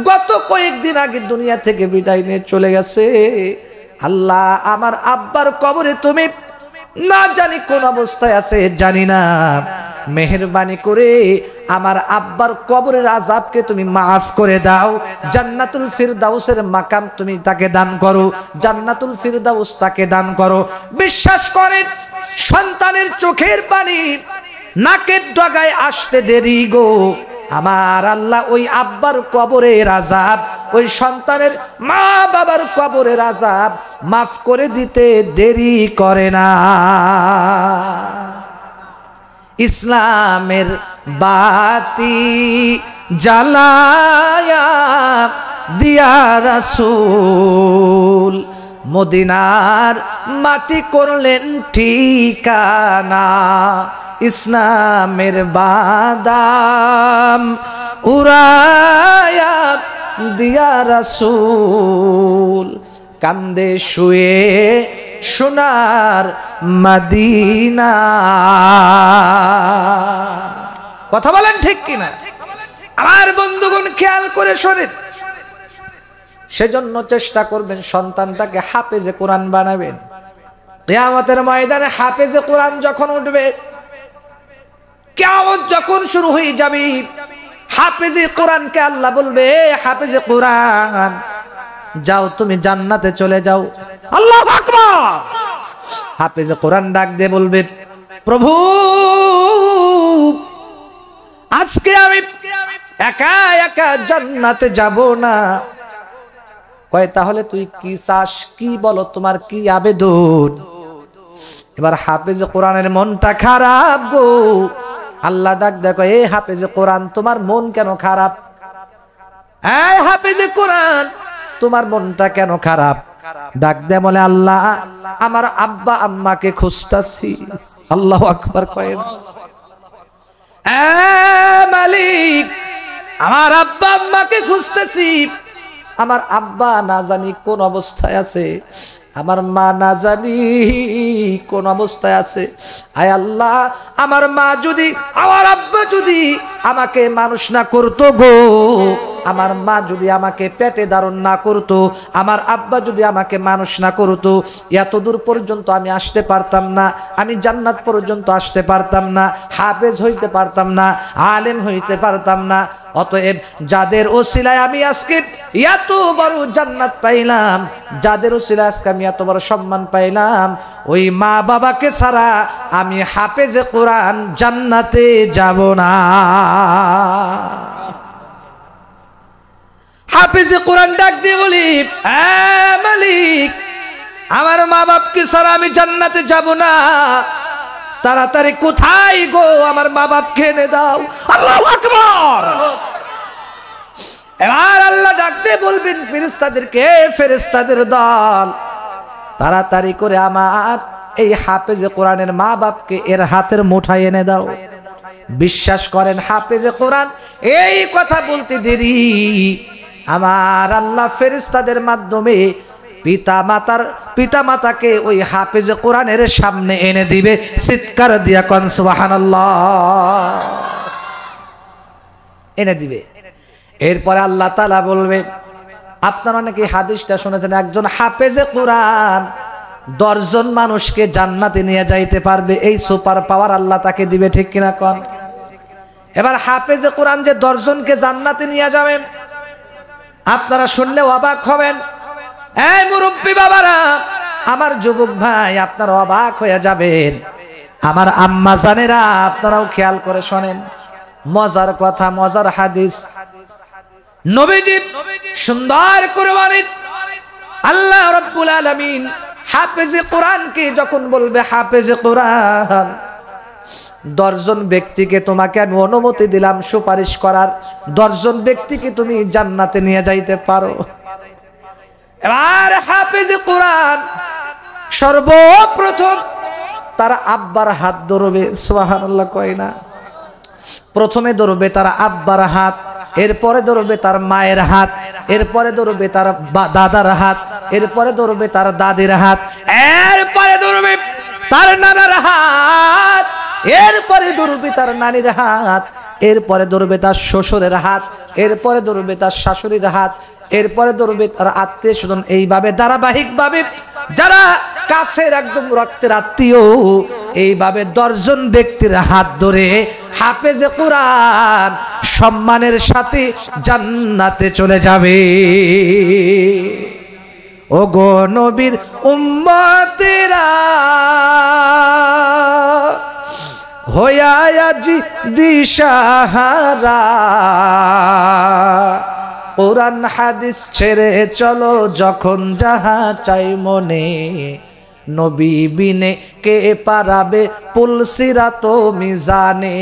গত কয়েকদিন আগে দুনিয়া থেকে বিদায় নিয়ে চলে গেছে, আল্লাহ আমার আব্বার কবরে তুমি না জানি কোন অবস্থায় আছে জানি না, মেহেরবানি করে আমার আব্বার কবরের আযাবকে তুমি মাফ করে দাও, জান্নাতুল ফিরদাউসের মাকাম তুমি তাকে দান করো, জান্নাতুল ফিরদাউস তাকে দান করো। বিশ্বাস করেন সন্তানের চোখের পানি নাকের ডগায় আসতে দেরি গো, আমার আল্লাহ ওই আব্বার কবরের আযাব, ওই সন্তানের মা বাবার কবরের আযাব মাফ করে দিতে দেরি করে না। ইসলামের বাতি জ্বালায়া দিয়া রাসূল মদিনার মাটি করলেন ঠিকানা, ইসলামের বাদাম উড়ায়া দিয়া রাসূল কান্দে শুয়ে সোনার মদিনা। কথা বলেন ঠিক কিনা? আমার বন্ধুগণ খেয়াল করে শোনেন, সেজন্য চেষ্টা করবেন সন্তানটাকে হাফেজে কোরআন বানাবেন। কিয়ামতের ময়দানে হাফেজে কোরআন যখন উঠবে, কিয়ামত যখন শুরু হয়ে যাবে, হাফেজে কোরআনকে আল্লাহ বলবে, হাফেজে কোরআন যাও তুমি জান্নাতে চলে যাও। আল্লাহু আকবার। হাফেজে কোরআন ডাক দিয়ে বলবে, প্রভু আজকে আমি একা একা জান্নাতে যাব না। কয় তাহলে তুই কি চাস, কি বলো, তোমার কি আবেদন? এবার হাফেজে কোরআনের মনটা খারাপ গো। আল্লাহ ডাক দেখো, এ হাফেজে কোরআন তোমার মন কেন খারাপ? এই হাফেজে কোরআন তোমার মনটা কেন খারাপ? ডাক দে বলে, আল্লাহ আমার আব্বা আম্মাকে খুঁজতাছি। আল্লাহু আকবার কয়, এ মালিক আমার আব্বা আম্মাকে খুঁজতেছি। আমার আব্বা না জানি কোন অবস্থায় আছে, আমার মা না জানি কোন অবস্থায় আছে। আয় আল্লাহ আমার মা যদি, আমার আব্বা যদি আমাকে মানুষ না করতো গো, আমার মা যদি আমাকে পেটে ধারণ না করতো, আমার আব্বা যদি আমাকে মানুষ না করতো, এত দূর পর্যন্ত আমি আসতে পারতাম না, আমি জান্নাত পর্যন্ত আসতে পারতাম না, হাফেজ হইতে পারতাম না, আলেম হইতে পারতাম না। অতএব যাদের ওসিলায় আমি আজকে এত বড় জান্নাত পাইলাম, যাদের ওসিলায় আজকে আমি এত বড় সম্মান পাইলাম, ওই মা বাবাকে ছাড়া আমি হাফেজে কোরআন জান্নাতে যাব না। হাফেজে কোরআন ডাক দিয়ে বলি, এ মালিক আমার মা বাপকে ছাড়া আমি জান্নাতে যাব না। তাড়াতাড়ি কোথায় গো আমার মা বাপকে এনে দাও। আল্লাহু আকবার। এবার আল্লাহ ডাক দিয়ে বলবেন ফেরেশতাদেরকে, ফেরেশতাদের দল তাড়াতাড়ি করে আমার এই হাফেজে কোরআনের মা বাপকে এর হাতের মুঠায় এনে দাও। বিশ্বাস করেন হাফেজে কোরআন এই কথা বলতে দেরি, আমার আল্লাহ ফেরেশতাদের মাধ্যমে পিতা মাতাকে ওই হাফেজে কোরআনের সামনে এনে দিবে। চিৎকার দিয়া কোন সুবহানাল্লাহ। এনে দিবে। এরপরে আল্লাহ তাআলা বলবে, আপনারা নাকি হাদিসটা শুনেছেন, একজন হাফেজে কোরআন 10 জন মানুষকে জান্নাতে নিয়ে যাইতে পারবে। এই সুপার পাওয়ার আল্লাহ তাকে দিবে, ঠিক কিনা কোন? এবার হাফেজে কোরআন যে 10 জনকে জান্নাতে নিয়ে যাবেন, আপনারা শুনলে অবাক হবেন। এই মুরব্বী বাবারা, আমার যুবক ভাই, আপনারা অবাক হয়ে যাবেন। আমার আম্মা জানেরা, আপনারাও খেয়াল করে শোনেন। মজার কথা, মজার হাদিস। নবীজি সুন্দর করে বলেন, আল্লাহ রাব্বুল আলামিন হাফেজে কোরআনকে যখন বলবে, হাফেজে কোরআন 10 জন ব্যক্তিকে তোমাকে আমি অনুমতি দিলাম সুপারিশ করার, 10 জন ব্যক্তিকে তুমি জান্নাতে নিয়ে যাইতে পারো। এবার হাফেজে কোরআন সর্বপ্রথম তার আব্বার হাত ধরবে। সুবহানাল্লাহ কয় না? প্রথমে ধরবে তার আব্বার হাত, এরপরে ধরবে তার মায়ের হাত, এরপরে ধরবে তার দাদার হাত, এরপরে ধরবে তার দাদির হাত, এরপরে ধরবে তার নানার হাত, এরপরে ধরবে তার নানির হাত, এরপরে ধরবে তার শ্বশুরের হাত, এরপরে ধরবে তার শাশুড়ির হাত, এরপরে ধরবে তার আত্মীয় স্বজন। এইভাবে ধারাবাহিকভাবে যারা কাছের একদম রক্তের আত্মীয়, এইভাবে 10 জন ব্যক্তির হাত ধরে হাফেজে কোরআন সম্মানের সাথে জান্নাতে চলে যাবে। ও গো নবীর উম্মতেরা হইয়া আজি দিশাহারা, কোরআন হাদিস ছেড়ে চলো যখন যাহা চাই মনে, নবী বিনে কে পারাবে পুল সিরাত মিজানে,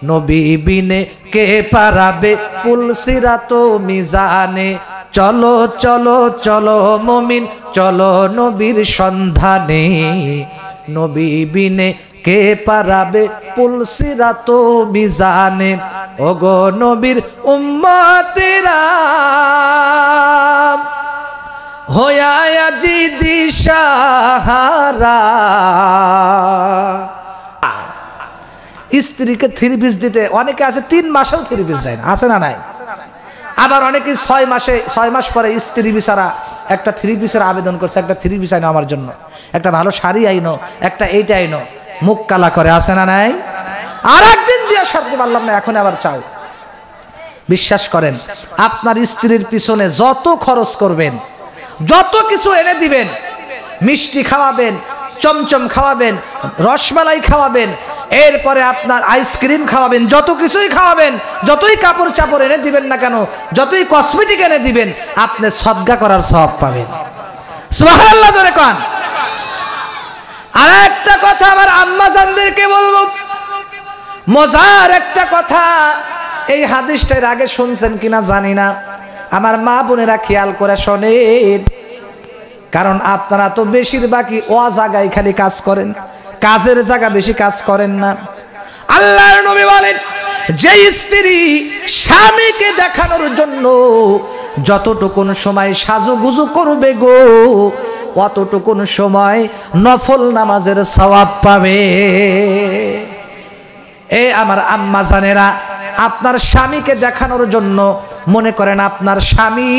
নবী বিনে কে পারাবে পুল সিরাত মিজানে। চলো চলো চলো মুমিন চলো নবীর সন্ধানে, নবী বিনে কে পারাবে পুল সিরাত মিজানে। ওগো নবীর উম্মতেরা হইয়া আজি দিশাহারা। স্ত্রীকে 3 পিস দিতে অনেকে আছে 3 মাসেও 3 পিস দেয় না, আছে না নাই? আবার অনেকে 6 মাস পরে স্ত্রী বিচারা একটা 3 পিসের আবেদন করছে, একটা 3 পিস আইনো আমার জন্য, একটা ভালো শাড়ি আইনো, একটা এইটা আইনো, মুখ কালা করে, আছে না নাই? আর একদিন দিয়ে সারতে পারলাম না, এখন আবার চাও। বিশ্বাস করেন, আপনার স্ত্রীর পিছনে যত খরচ করবেন, যত কিছু এনে দিবেন, মিষ্টি খাওয়াবেন, চমচম খাওয়াবেন, রসমালাই খাওয়াবেন, এরপরে আপনার আইসক্রিম খাওয়াবেন, যত কিছুই খাওয়াবেন, যতই কাপড় চাপড় এনে দিবেন না কেন, যতই কসমেটিক এনে দিবেন, আপনি সদকা করার সওয়াব পাবেন। সুবহানাল্লাহ জোরে কোন। আর একটা কথা আমার আম্মা জানদেরকে বলবো, মজার একটা কথা, এই হাদিসটার আগে শুনছেন কিনা জানি না, আমার মা বোনেরা খেয়াল করে শোনেন, কারণ আপনারা তো বেশিরভাগই ও জায়গায় খালি কাজ করেন, কাজের জায়গা বেশি কাজ করেন না। আল্লাহর নবী বলেন, যে স্ত্রী স্বামীকে দেখানোর জন্য যতটুকুন সময় সাজুগুজু করবে গো, অতটুকুন সময় নফল নামাজের সওয়াব পাবে। এই আমার আম্মা জানেরা, আপনার স্বামীকে দেখানোর জন্য মনে করেন আপনার স্বামী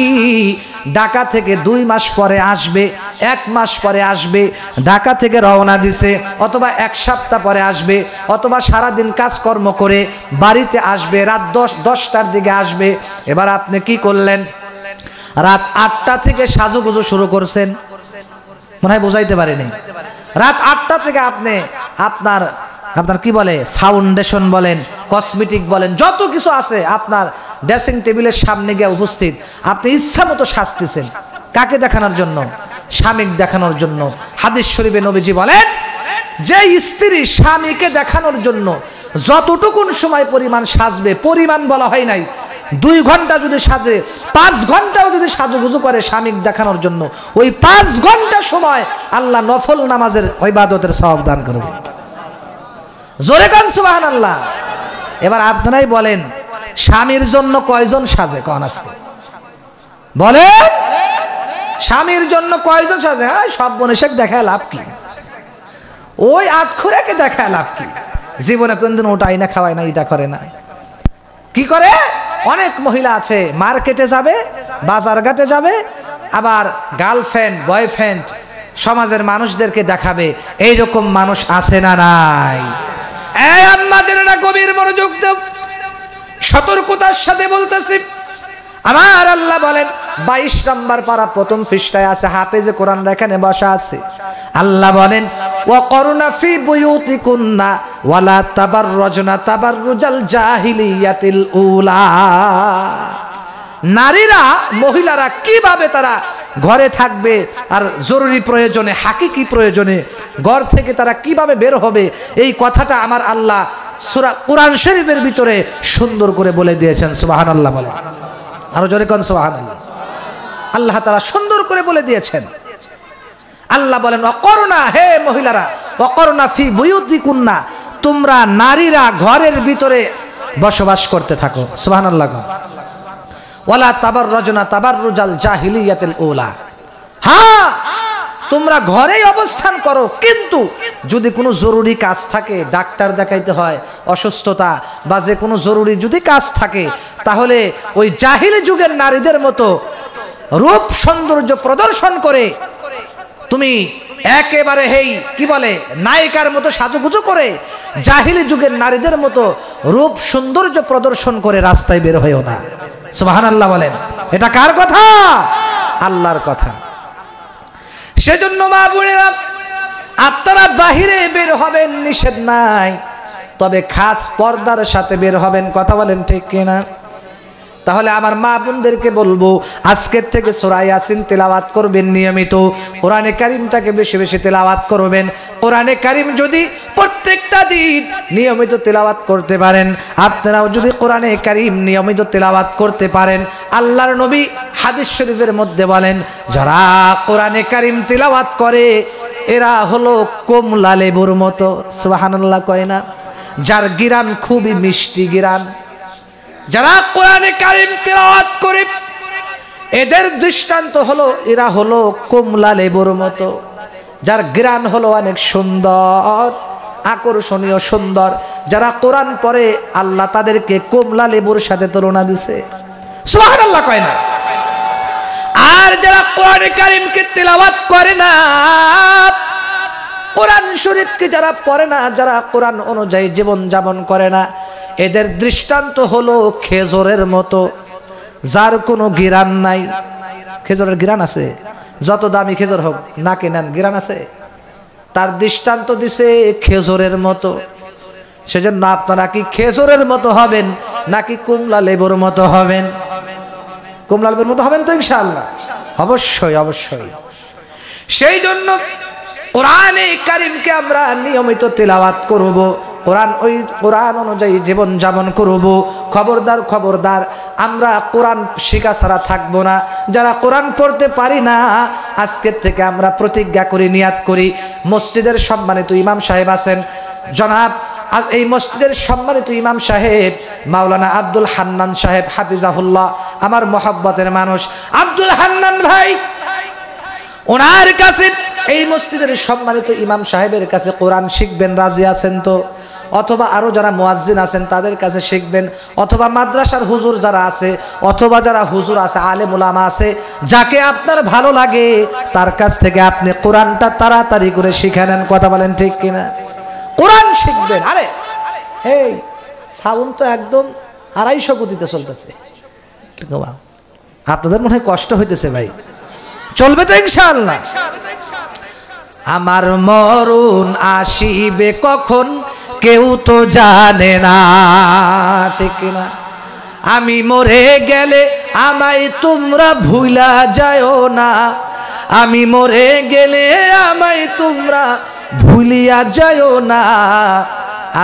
ঢাকা থেকে 2 মাস পরে আসবে, 1 মাস পরে আসবে, ঢাকা থেকে রওনা দিছে, অথবা 1 সপ্তাহ পরে আসবে, অথবা সারাদিন কাজকর্ম করে বাড়িতে আসবে, রাত 10টার দিকে আসবে। এবার আপনি কি করলেন? রাত 8টা থেকে সাজুগুজু শুরু করছেন, মনে হয় বোঝাইতে পারেনি। রাত 8টা থেকে আপনি আপনার কি বলে ফাউন্ডেশন বলেন, কসমেটিক বলেন, যত কিছু আছে আপনার ড্রেসিং টেবিলের সামনে গিয়ে উপস্থিত, আপনি ইচ্ছা মতো সাজতেছেন। কাকে দেখানোর জন্য? স্বামীকে দেখানোর জন্য। হাদিস শরীফে নবীজি বলেন, যে স্ত্রী স্বামীকে দেখানোর জন্য যতটুকুন সময় পরিমাণ সাজবে, পরিমাণ বলা হয় নাই, 2 ঘন্টা যদি সাজে, 5 ঘন্টাও যদি সাজুগুজু করে স্বামীকে দেখানোর জন্য, ওই 5 ঘন্টা সময় আল্লাহ নফল নামাজের ইবাদতের সওয়াব দান করবে। জোরে কান সুবহানাল্লাহ। এবার আপনারাই বলেন, স্বামীর জন্য কয়জন সাজে? কোন আজকে বলে, স্বামীর জন্য কয়জন সাজে? সব বনেশেক দেখায় লাভ কি? ওই আতখুরাকে দেখায় লাভ কি? জীবনে কোনদিন ওটা আইনা খাওয়ায় না, এটা করে না। কি করে? অনেক মহিলা আছে, মার্কেটে যাবে, বাজার ঘাটে যাবে, আবার গার্লফ্রেন্ড বয়ফ্রেন্ড সমাজের মানুষদেরকে দেখাবে। এইরকম মানুষ আছে না নাই? এই আমাদের না গভীর মনোযোগ দাও, সতর্কতার সাথে বলতেছি। আমার আল্লাহ বলেন 22 নম্বর পারা প্রথম পৃষ্ঠায় আছে, হাফেজে কোরআন এখানে বসা আছে। আল্লাহ বলেন, ওয়াকরনা ফি বুয়ুতিকুন্না ওয়ালা তাবাররুজনা তাবাররুজাল জাহিলিয়াতিল উলা। নারীরা, মহিলারা কিভাবে তারা ঘরে থাকবে, আর জরুরি প্রয়োজনে, হাকিকি প্রয়োজনে ঘর থেকে তারা কিভাবে বের হবে, এই কথাটা আমার আল্লাহ সূরা কুরআন শরীফের ভিতরে সুন্দর করে বলে দিয়েছেন। সুবহানাল্লাহ বলে, আরো জোরে কোন সুবহানাল্লাহ। আল্লাহ তাআলা সুন্দর করে বলে দিয়েছেন। আল্লাহ বলেন, ওয়াকরনা, হে মহিলারা, ওয়াকরনা ফি বুয়ুতিকুন্না, তোমরা নারীরা ঘরের ভিতরে বসবাস করতে থাকো। সুবহানাল্লাহ। ওয়ালা তাবাররুজনা তাবাররুজাল জাহিলিয়াতিল উলা। হ্যাঁ, তোমরা ঘরেই অবস্থান করো, কিন্তু যদি কোনো জরুরি কাজ থাকে, ডাক্তার দেখাইতে হয়, অসুস্থতা বা যে কোনো জরুরি যদি কাজ থাকে, তাহলে ওই জাহিলি যুগের নারীদের মতো রূপ সৌন্দর্য প্রদর্শন করে তুমি একেবারে হেই কি বলে নায়িকার মতো সাজুগুজু করে জাহিলি যুগের নারীদের মতো রূপ সৌন্দর্য প্রদর্শন করে রাস্তায় বের হয়েও না। সুবহানাল্লাহ বলেন। এটা কার কথা? আল্লাহর কথা। সেজন্য মা বোনেরা, আপনারা বাহিরে বের হবেন নিষেধ নাই, তবে খাস পর্দার সাথে বের হবেন। কথা বলেন ঠিক কিনা? তাহলে আমার মা বোনদেরকে বলবো, আজকের থেকে সূরা ইয়াসিন তেলাওয়াত করবেন নিয়মিত, কোরআনে কারীমটাকে বেশি বেশি তেলাওয়াত করবেন। কোরআনে কারীম যদি প্রত্যেকটা দিন নিয়মিত তেলাওয়াত করতে পারেন, আপনারাও যদি কোরআনে কারীম নিয়মিত তেলাওয়াত করতে পারেন, আল্লাহর নবী হাদিস শরীফের মধ্যে বলেন, যারা কোরআনে কারীম তেলাওয়াত করে এরা হলো কমলা লেবুর মতো। সুবহানাল্লাহ কয় না? যার গিরান খুবই মিষ্টি গিরান। যারা কোরআনে কারীম তেলাওয়াত করে এদের দৃষ্টান্ত হলো এরা হলো কমলা লেবুর মতো, যার ঘ্রাণ হলো অনেক সুন্দর, আকর্ষণীয় সুন্দর। যারা কোরআন পড়ে আল্লাহ তাদেরকে কমলা লেবুর সাথে তুলনা দিছে। সুবহানাল্লাহ কয় না? আর যারা কোরআনে কারীমকে তেলাওয়াত করে না, কোরআন শরীফকে যারা পড়ে না, যারা কোরআন অনুযায়ী জীবন যাপন করে না, এদের দৃষ্টান্ত হলো খেজুরের মতো, যার কোনো গিরান নাই। খেজুরের গিরান আছে? যত দামি খেজুর হোক নাকে নেন, গিরান আছে? তার দৃষ্টান্ত দিছে খেজুরের মতো। সেজন্য আপনারা কি খেজুরের মতো হবেন নাকি কমলা লেবুর মতো হবেন? কমলা লেবুর মতো হবেন তো ইনশাআল্লাহ? অবশ্যই অবশ্যই। সেই জন্য কোরআনে কারীমকে আমরা নিয়মিত তেলাওয়াত করব, কোরআন অনুযায়ী জীবন যাপন করব। খবরদার খবরদার, আমরা কোরআন শিখা ছাড়া থাকবো না। যারা কোরআন পড়তে পারি না, আজকের থেকে আমরা প্রতিজ্ঞা করি, নিয়াত করি, মসজিদের সম্মানিত ইমাম সাহেব আছেন জনাব, এই মসজিদের সম্মানিত ইমাম সাহেব মাওলানা আব্দুল হান্নান সাহেব হাফিজাহুল্লাহ, আমার মহব্বতের মানুষ আব্দুল হান্নান ভাই, ওনার কাছে এই মসজিদের সম্মানিত ইমাম সাহেবের কাছে কোরআন শিখবেন। রাজি আছেন তো? অথবা আরো যারা মুয়াজ্জিন আছেন তাদের কাছে শিখবেন, অথবা মাদ্রাসার হুজুর যারা আছে, অথবা যারা হুজুর আছে, আলেম উলামা আছে, যাকে আপনার ভালো লাগে তার কাছ থেকে আপনি কোরআনটা তাড়াতাড়ি করে শিখে নেন। কথা বলেন ঠিক কিনা? কোরআন শিখবেন। আরে এই সাউন্ড তো একদম 250 গতিতে চলতেছে, আপনাদের মনে হয় কষ্ট হইতেছে ভাই। চলবে তো ইনশাআল্লাহ? আমার মরণ আসিবে কখন কেউ তো জানে না, ঠিক কিনা? আমি মরে গেলে আমায় তোমরা ভুলা যাও না, আমি মরে গেলে আমায় তোমরা ভুলিয়া যাও না,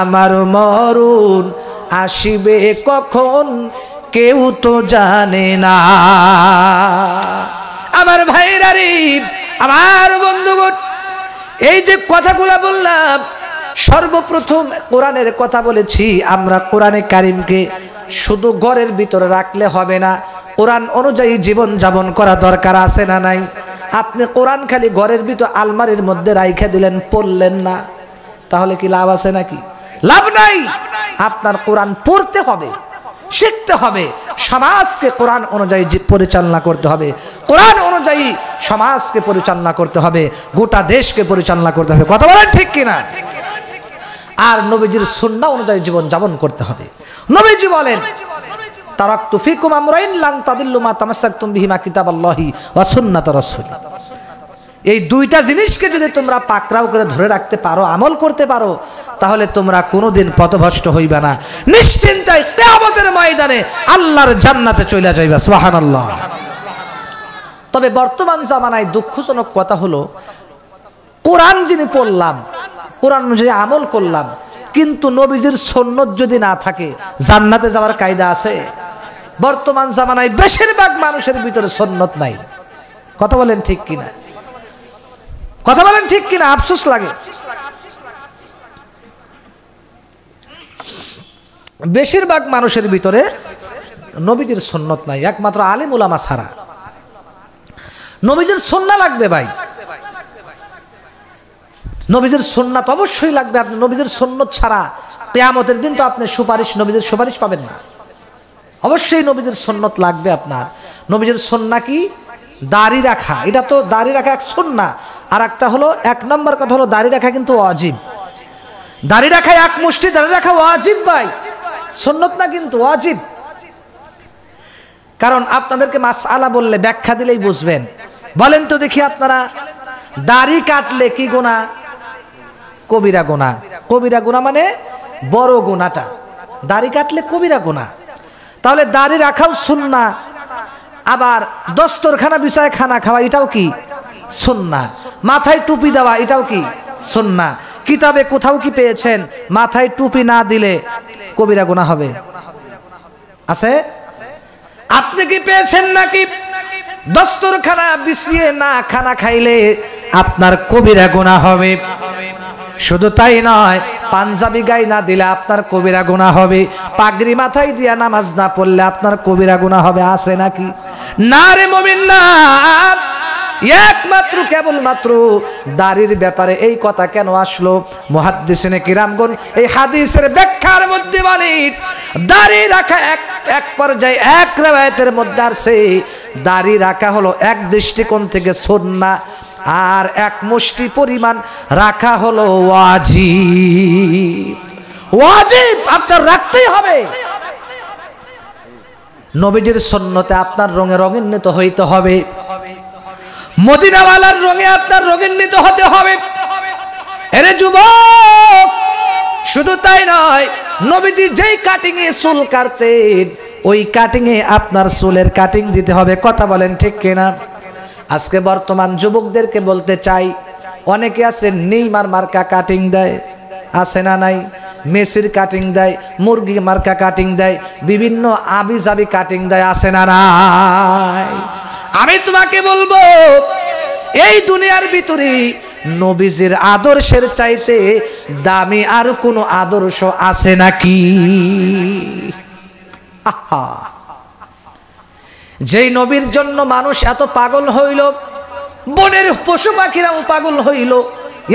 আমার মরণ আসিবে কখন কেউ তো জানে না। আমার ভাইরা রে, আমার বন্ধুগণ, এই যে কথাগুলো বললাম, সর্বপ্রথম কোরআনের কথা বলেছি। আমরা কোরআনে কারীমকে শুধু ঘরের ভিতরে রাখলে হবে না, কোরআন অনুযায়ী জীবন যাপন করা দরকার আছে না নাই? আপনি কোরআন খালি ঘরের ভিতর আলমারির মধ্যে রাইখা দিলেন, পড়লেন না, তাহলে কি লাভ আছে নাকি? লাভ নাই। আপনার কোরআন পড়তে হবে, শিখতে হবে, সমাজকে কোরআন অনুযায়ী পরিচালনা করতে হবে, কোরআন অনুযায়ী সমাজকে পরিচালনা করতে হবে, গোটা দেশকে পরিচালনা করতে হবে। কথা বলেন ঠিক কিনা? আর নবীজির সুন্নাহ অনুযায়ী জীবন যাপন করতে হবে। নবীজি বলেন, তারাকতু ফিকুম আমরাইন লান তাদিল্লু মা তামাসসাকতুম বিহিমা কিতাবাল্লাহি ওয়া সুন্নাত রাসূলি। এই দুইটা জিনিসকে যদি তোমরা পাকড়াও করে ধরে রাখতে পারো, আমল করতে পারো, তাহলে তোমরা কোনোদিন পথভ্রষ্ট হইবা না, নিশ্চিন্তায় কিয়ামতের ময়দানে আল্লাহর জান্নাতে চলে যাইবা। সুবহানাল্লাহ। তবে বর্তমান জামানায় দুঃখজনক কথা হলো, কোরআন যিনি পড়লাম, কোরআন অনুযায়ী আমল করলাম, কিন্তু নবীজির সুন্নাত যদি না থাকে জান্নাতে যাওয়ার কায়দা আছে? বর্তমান জামানায় বেশিরভাগ মানুষের ভিতরে সুন্নাত নাই। কথা বলেন ঠিক কিনা? কথা বলেন ঠিক কিনা? আফসোস লাগে। বেশিরভাগ মানুষের ভিতরে নবীজির সুন্নাত নাই, একমাত্র আলেম উলামা ছাড়া। নবীজির সুন্নাহ লাগবে ভাই, নবীজির সুন্নাত অবশ্যই লাগবে। আপনি নবীজির সুন্নাত ছাড়া কিয়ামতের দিন তো আপনি সুপারিশ, নবীজির সুপারিশ পাবেন না। অবশ্যই নবীজির সুন্নাত লাগবে আপনার। নবীজির সুন্নাহ কি? দাড়ি রাখা, এটা তো দাড়ি রাখা এক সুন্নাহ। আর একটা হলো, 1 নম্বর কথা হলো দাড়ি রাখা কিন্তু ওয়াজিব। দাড়ি রাখা, এক মুষ্টি দাড়ি রাখা ওয়াজিব ভাই, সুন্নত না কিন্তু ওয়াজিব। কারণ আপনাদেরকে মাসআলা বললে ব্যাখ্যা দিলেই বুঝবেন। বলেন তো দেখি আপনারা, দাড়ি কাটলে কি গুনাহ? কবিরা গুনাহ। কবিরা গুনাহ মানে বড় গুনাহটা, দাড়ি কাটলে কবিরা গুনাহ। তাহলে দাড়ি রাখাও সুন্নাহ, আবার দস্তরখানা বিছায় খানা খাওয়া এটাও কি সুন্নাহ। মাথায় টুপি দেওয়া এটাও কি সুন্নাহ। কিতাবে কোথাও কি পেয়েছেন মাথায় টুপি না দিলে কবিরা গুনাহ হবে? আছে? আপনি কি পেয়েছেন নাকি দস্তরখানা বিছিয়ে না খানা খাইলে আপনার কবিরা গুনাহ হবে? শুধু তাই নয়, পাঞ্জাবি গায়ে না দিলে আপনার কবিরা গুনাহ হবে। পাগড়ি মাথায় দিয়া নামাজ না পড়লে আপনার কবিরা গুনাহ হবে। আছে নাকি? না রে মুমিন না। একমাত্র কেবলমাত্র দাড়ির ব্যাপারে এই কথা কেন আসলো? মুহাদ্দিসিনে কিরামগণ এই হাদিসের ব্যাখ্যার মধ্যে বলেন, দাড়ি রাখা এক পর্যায়ে এক riwayতের মধ্যে আছে, দাড়ি রাখা হলো এক দৃষ্টিকোণ থেকে সুন্নাহ, আর এক মুষ্টি পরিমাণ রাখা হলো ওয়াজিব। ওয়াজিব আপনার রাখতেই হবে। নবীজির সুন্নতে আপনার রঙে রঙিন্বিত হইতে হবে, মদিনাওয়ালার রঙে আপনার রঙিন্বিত হতে হবে। এরে যুবক, শুধু তাই নয়, নবীজি যেই কাটিং এ চুল কাটতেন ওই কাটিং এ আপনার চুলের কাটিং দিতে হবে। কথা বলেন ঠিক কিনা? আজকে বর্তমান যুবকদেরকে বলতে চাই, অনেকে আছে নেইমার মার্কা কাটিং দেয়, আছে না নাই? মেসির কাটিং দেয়, মুরগি মার্কা কাটিং দেয়, বিভিন্ন আবিজাবি কাটিং দেয়, আছে না নাই? আমি তোমাকে বলবো, এই দুনিয়ার ভিতরে নবীজির আদর্শের চাইতে দামি আর কোন আদর্শ আছে নাকি? আহা, যেই নবীর জন্য মানুষ এত পাগল হইল, বনের পশু পাখিরাও পাগল হইল,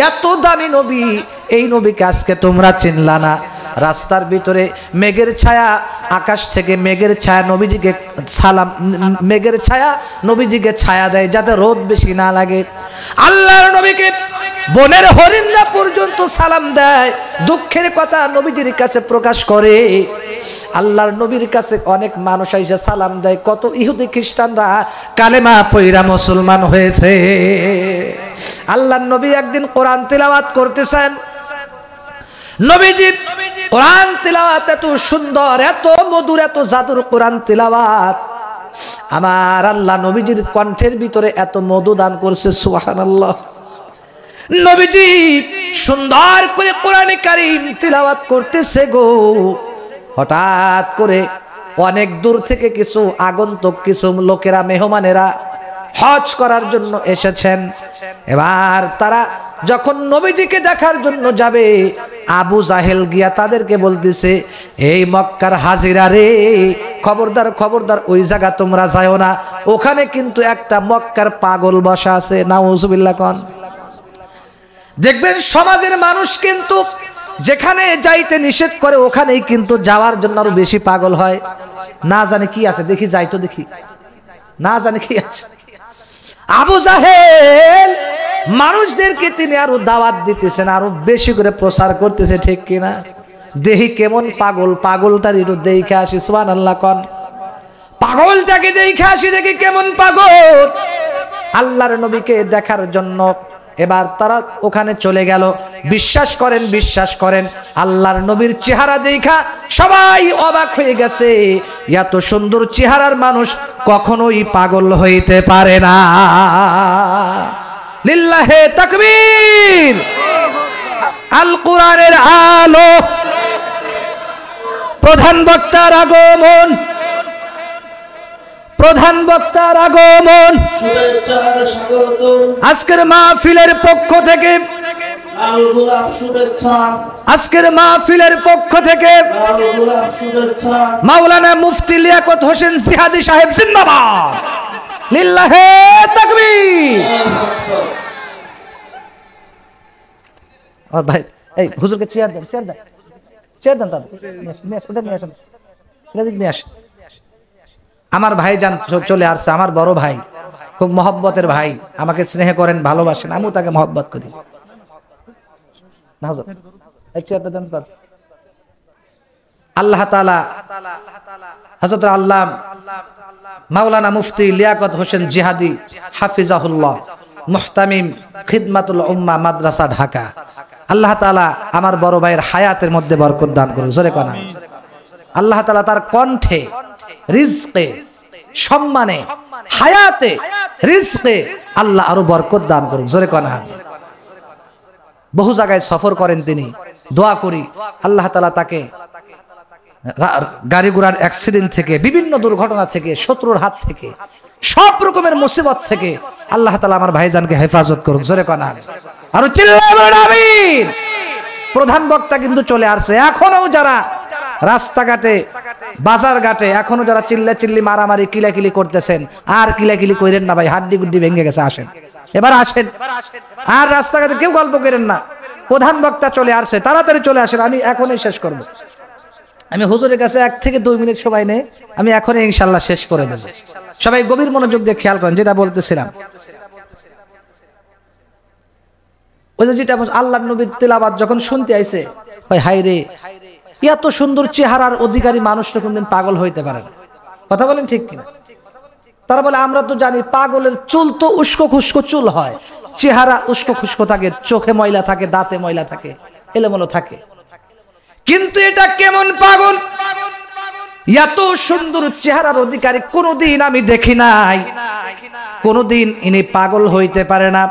এত দামি নবী, এই নবীকে আজকে তোমরা চিনলা না। রাস্তার ভিতরে মেঘের ছায়া, আকাশ থেকে মেঘের ছায়া নবীজিকে সালাম, মেঘের ছায়া নবীজিকে ছায়া দেয় যাতে রোদ বেশি না লাগে। আল্লাহর নবীকে বনের হরিণরা পর্যন্ত সালাম দেয়, দুঃখের কথা নবীজির কাছে প্রকাশ করে। আল্লাহর নবীর কাছে অনেক মানুষ এসে সালাম দেয়, কত ইহুদি খ্রিস্টানরা কালেমা পয়রা মুসলমান হয়েছে। আল্লাহর নবী একদিন কোরআন তিলাওয়াত করতেছেন, নবীজি কোরআন তিলাওয়াত এত সুন্দর, এত মধুর, এত জাদুর কোরআন তিলাওয়াত, আমার আল্লাহ নবীজির কণ্ঠের ভিতরে এত মধু দান করছে, সুবহানাল্লাহ। নবীজি সুন্দর করে কোরআনে কারীম তিলাওয়াত করতেছে গো, হঠাৎ করে অনেক দূর থেকে কিছু আগন্তুক, কিছু লোকেরা, মেহমানেরা হজ করার জন্য এসেছেন। এবার তারা যখন নবীজিকে দেখার জন্য যাবে, আবু জাহেল গিয়া তাদেরকে বলতেছে, এই মক্কার হাজিরা রে, খবরদার খবরদার, ওই জায়গা তোমরা যাও না, ওখানে কিন্তু একটা মক্কার পাগল বসা আছে। নাউজুবিল্লাহ কোন। দেখবেন সমাজের মানুষ কিন্তু যেখানে যাইতে নিষেধ করে ওখানেই কিন্তু যাওয়ার জন্য আরো বেশি পাগল হয়। না জানে কি আছে, দেখি যাই তো দেখি, না জানে কি আছে। আবু জাহেল মানুষদেরকে তিনি আরো দাওয়াত দিতেছেন, আরো বেশি করে প্রচার করতেছে, ঠিক কিনা? দেখি কেমন পাগল, পাগলটার একটু দেখে আসি, সুবহানাল্লাহ কোন। পাগলটাকে দেখে আসি, দেখি কেমন পাগল। আল্লাহর নবীকে দেখার জন্য এবার তারা ওখানে চলে গেল। বিশ্বাস করেন, বিশ্বাস করেন, আল্লাহর নবীর চেহারা দেখা সবাই অবাক হয়ে গেছে। এত সুন্দর চেহারার মানুষ কখনোই পাগল হইতে পারে না। লিল্লাহে তাকবীর। আল কোরআনের আলো, প্রধান বক্তার আগমন, প্রধান বক্তার আগমন। আজকের মাহফিলের পক্ষ থেকে, আজকের মাহফিলের পক্ষ থেকে মাওলানা মুফতি লিয়াকত হোসেন জিহাদি সাহেব জিন্দাবাদ। লিল্লাহে তাকবীর। আর ভাই, এই হুজুরকে চেয়ার দেন, চেয়ার দেন, চেয়ার দেন, আমার ভাই যান চলে আসছে, আমার বড় ভাই, খুব মহব্বতের ভাই, আমাকে স্নেহ করেন, ভালোবাসেন, আমিও তাকে মহব্বত করি। আল্লাহ তাআলা হযরত আল্লামা মাওলানা মুফতি লিয়াকত হোসেন জিহাদি হাফিজাহুল্লাহ মুহতামিম খিদমাতুল উম্মাহ মাদ্রাসা ঢাকা, আল্লাহ তাআলা আমার বড় ভাইয়ের হায়াতের মধ্যে বরকত দান করুন। জোরে কোন আমিন। আল্লাহ তাআলা তার কণ্ঠে, রিজকে, সম্মানে, হায়াতে, রিজকে আল্লাহ আরো বরকত দান করুন। জোরে কোন আমিন। বহু জায়গায় সফর করেন তিনি, দোয়া করি আল্লাহ তাআলা তাকে গাড়ি ঘোড়ার অ্যাক্সিডেন্ট থেকে, বিভিন্ন দুর্ঘটনা থেকে, শত্রুর হাত থেকে, সব রকমের মুসিবত থেকে আল্লাহ তাআলা আমার ভাইজানকে হেফাজত করুক। জোরে কোন আমিন। আর চিল্লায় বলেন আমিন। প্রধান বক্তা কিন্তু চলে আসছে। এখনো যারা রাস্তাঘাটে, বাজার ঘাটে এখনো যারা চিল্লি মারামারি কিলাকিলি করতেছেন, আর কিলাকিলি কইরেন না ভাই, হাড্ডি গুড্ডি ভেঙে গেছে, আসেন এবার আসেন। আর রাস্তাঘাটে কেউ গল্প করেন না, প্রধান বক্তা চলে আসছে, তাড়াতাড়ি চলে আসেন, আমি এখনই শেষ করব। আমি হুজুরের কাছে 1 থেকে 2 মিনিট সময় নেই, আমি এখনই ইনশাআল্লাহ শেষ করে দেব। সবাই গভীর মনোযোগ দিয়ে খেয়াল করেন যেটা বলতেছিলাম। ওই যে যেটা আল্লাহর নবীর তেলাওয়াত যখন শুনতে আইছে, ভাই হায় রে, এত সুন্দর চেহারার অধিকারী মানুষ তো কোনদিন পাগল হইতে পারে না। কথা বলেন ঠিক কিনা? তারা বলে আমরা তো জানি পাগলের চুল তো উস্কো খুস্কো চুল হয়, চেহারা উস্কো খুস্কো থাকে, চোখে ময়লা থাকে, দাঁতে ময়লা থাকে, এলোমেলো থাকে, কিন্তু এটা কেমন পাগল? এত সুন্দর চেহারার অধিকারী কোনদিন আমি দেখি নাই, কোনদিন ইনি পাগল হইতে পারে না।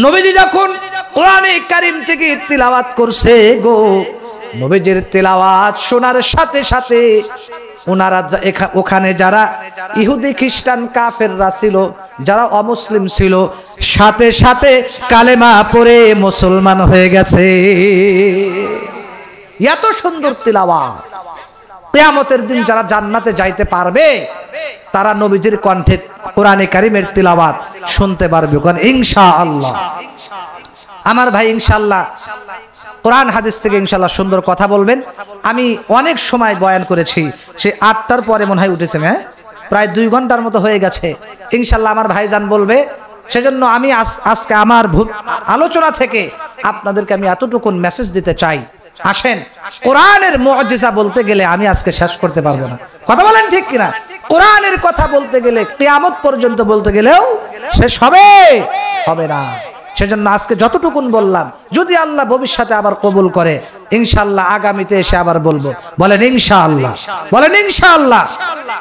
নবীজি যখন কোরআনে কারীম থেকে তিলাওয়াত করছে গো, নবীজির তিলাওয়াত শোনার সাথে সাথে ওনারা ওখানে যারা ইহুদি খ্রিস্টান কাফেররা ছিল, যারা অমুসলিম ছিল, সাথে সাথে কালেমা পড়ে মুসলমান হয়ে গেছে। এত সুন্দর তিলাওয়াত। কিয়ামতের দিন যারা জান্নাতে যাইতে পারবে তারা নবীজির কণ্ঠে কোরআনে কারীমের তিলাওয়াত শুনতে পারবে, কারণ ইনশাআল্লাহ। আমার ভাই ইনশাআল্লাহ কোরআন হাদিস থেকে ইনশাআল্লাহ সুন্দর কথা বলবেন। আমি অনেক সময় বয়ান করেছি, সে 8টার পরে মনে হয় উঠেছেন, হ্যাঁ প্রায় 2 ঘন্টার মতো হয়ে গেছে। ইনশাআল্লাহ আমার ভাইজান বলবে, সেজন্য আমি আজকে আমার আলোচনা থেকে আপনাদেরকে আমি এতটুকু মেসেজ দিতে চাই। আসেন, কোরআনের মুআজিজা বলতে গেলে আমি আজকে শেষ করতে পারবো না। কথা বলেন ঠিক কিনা? কোরআনের কথা বলতে গেলে কিয়ামত পর্যন্ত বলতে গেলেও শেষ হবে না। সেজন্য আজকে যতটুকুন বললাম, যদি আল্লাহ ভবিষ্যতে আবার কবুল করে ইনশাআল্লাহ আগামীতে এসে আবার বলবো। বলেন ইনশাআল্লাহ, বলেন ইনশাআল্লাহ।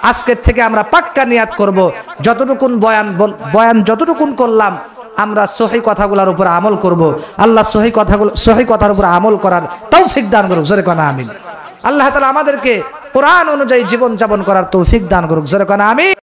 আজকের থেকে আমরা পাক্কা নিয়াত করব, যতটুকুন বয়ান যতটুকুন করলাম আমরা সহি কথাগুলোর উপর আমল করব। আল্লাহ সহি কথার উপর আমল করার তৌফিক দান করুক। জোরে কোন আমিন। আল্লাহ তাআলা আমাদেরকে কোরআন অনুযায়ী জীবন যাপন করার তৌফিক দান করুক। জোরে কোন আমিন।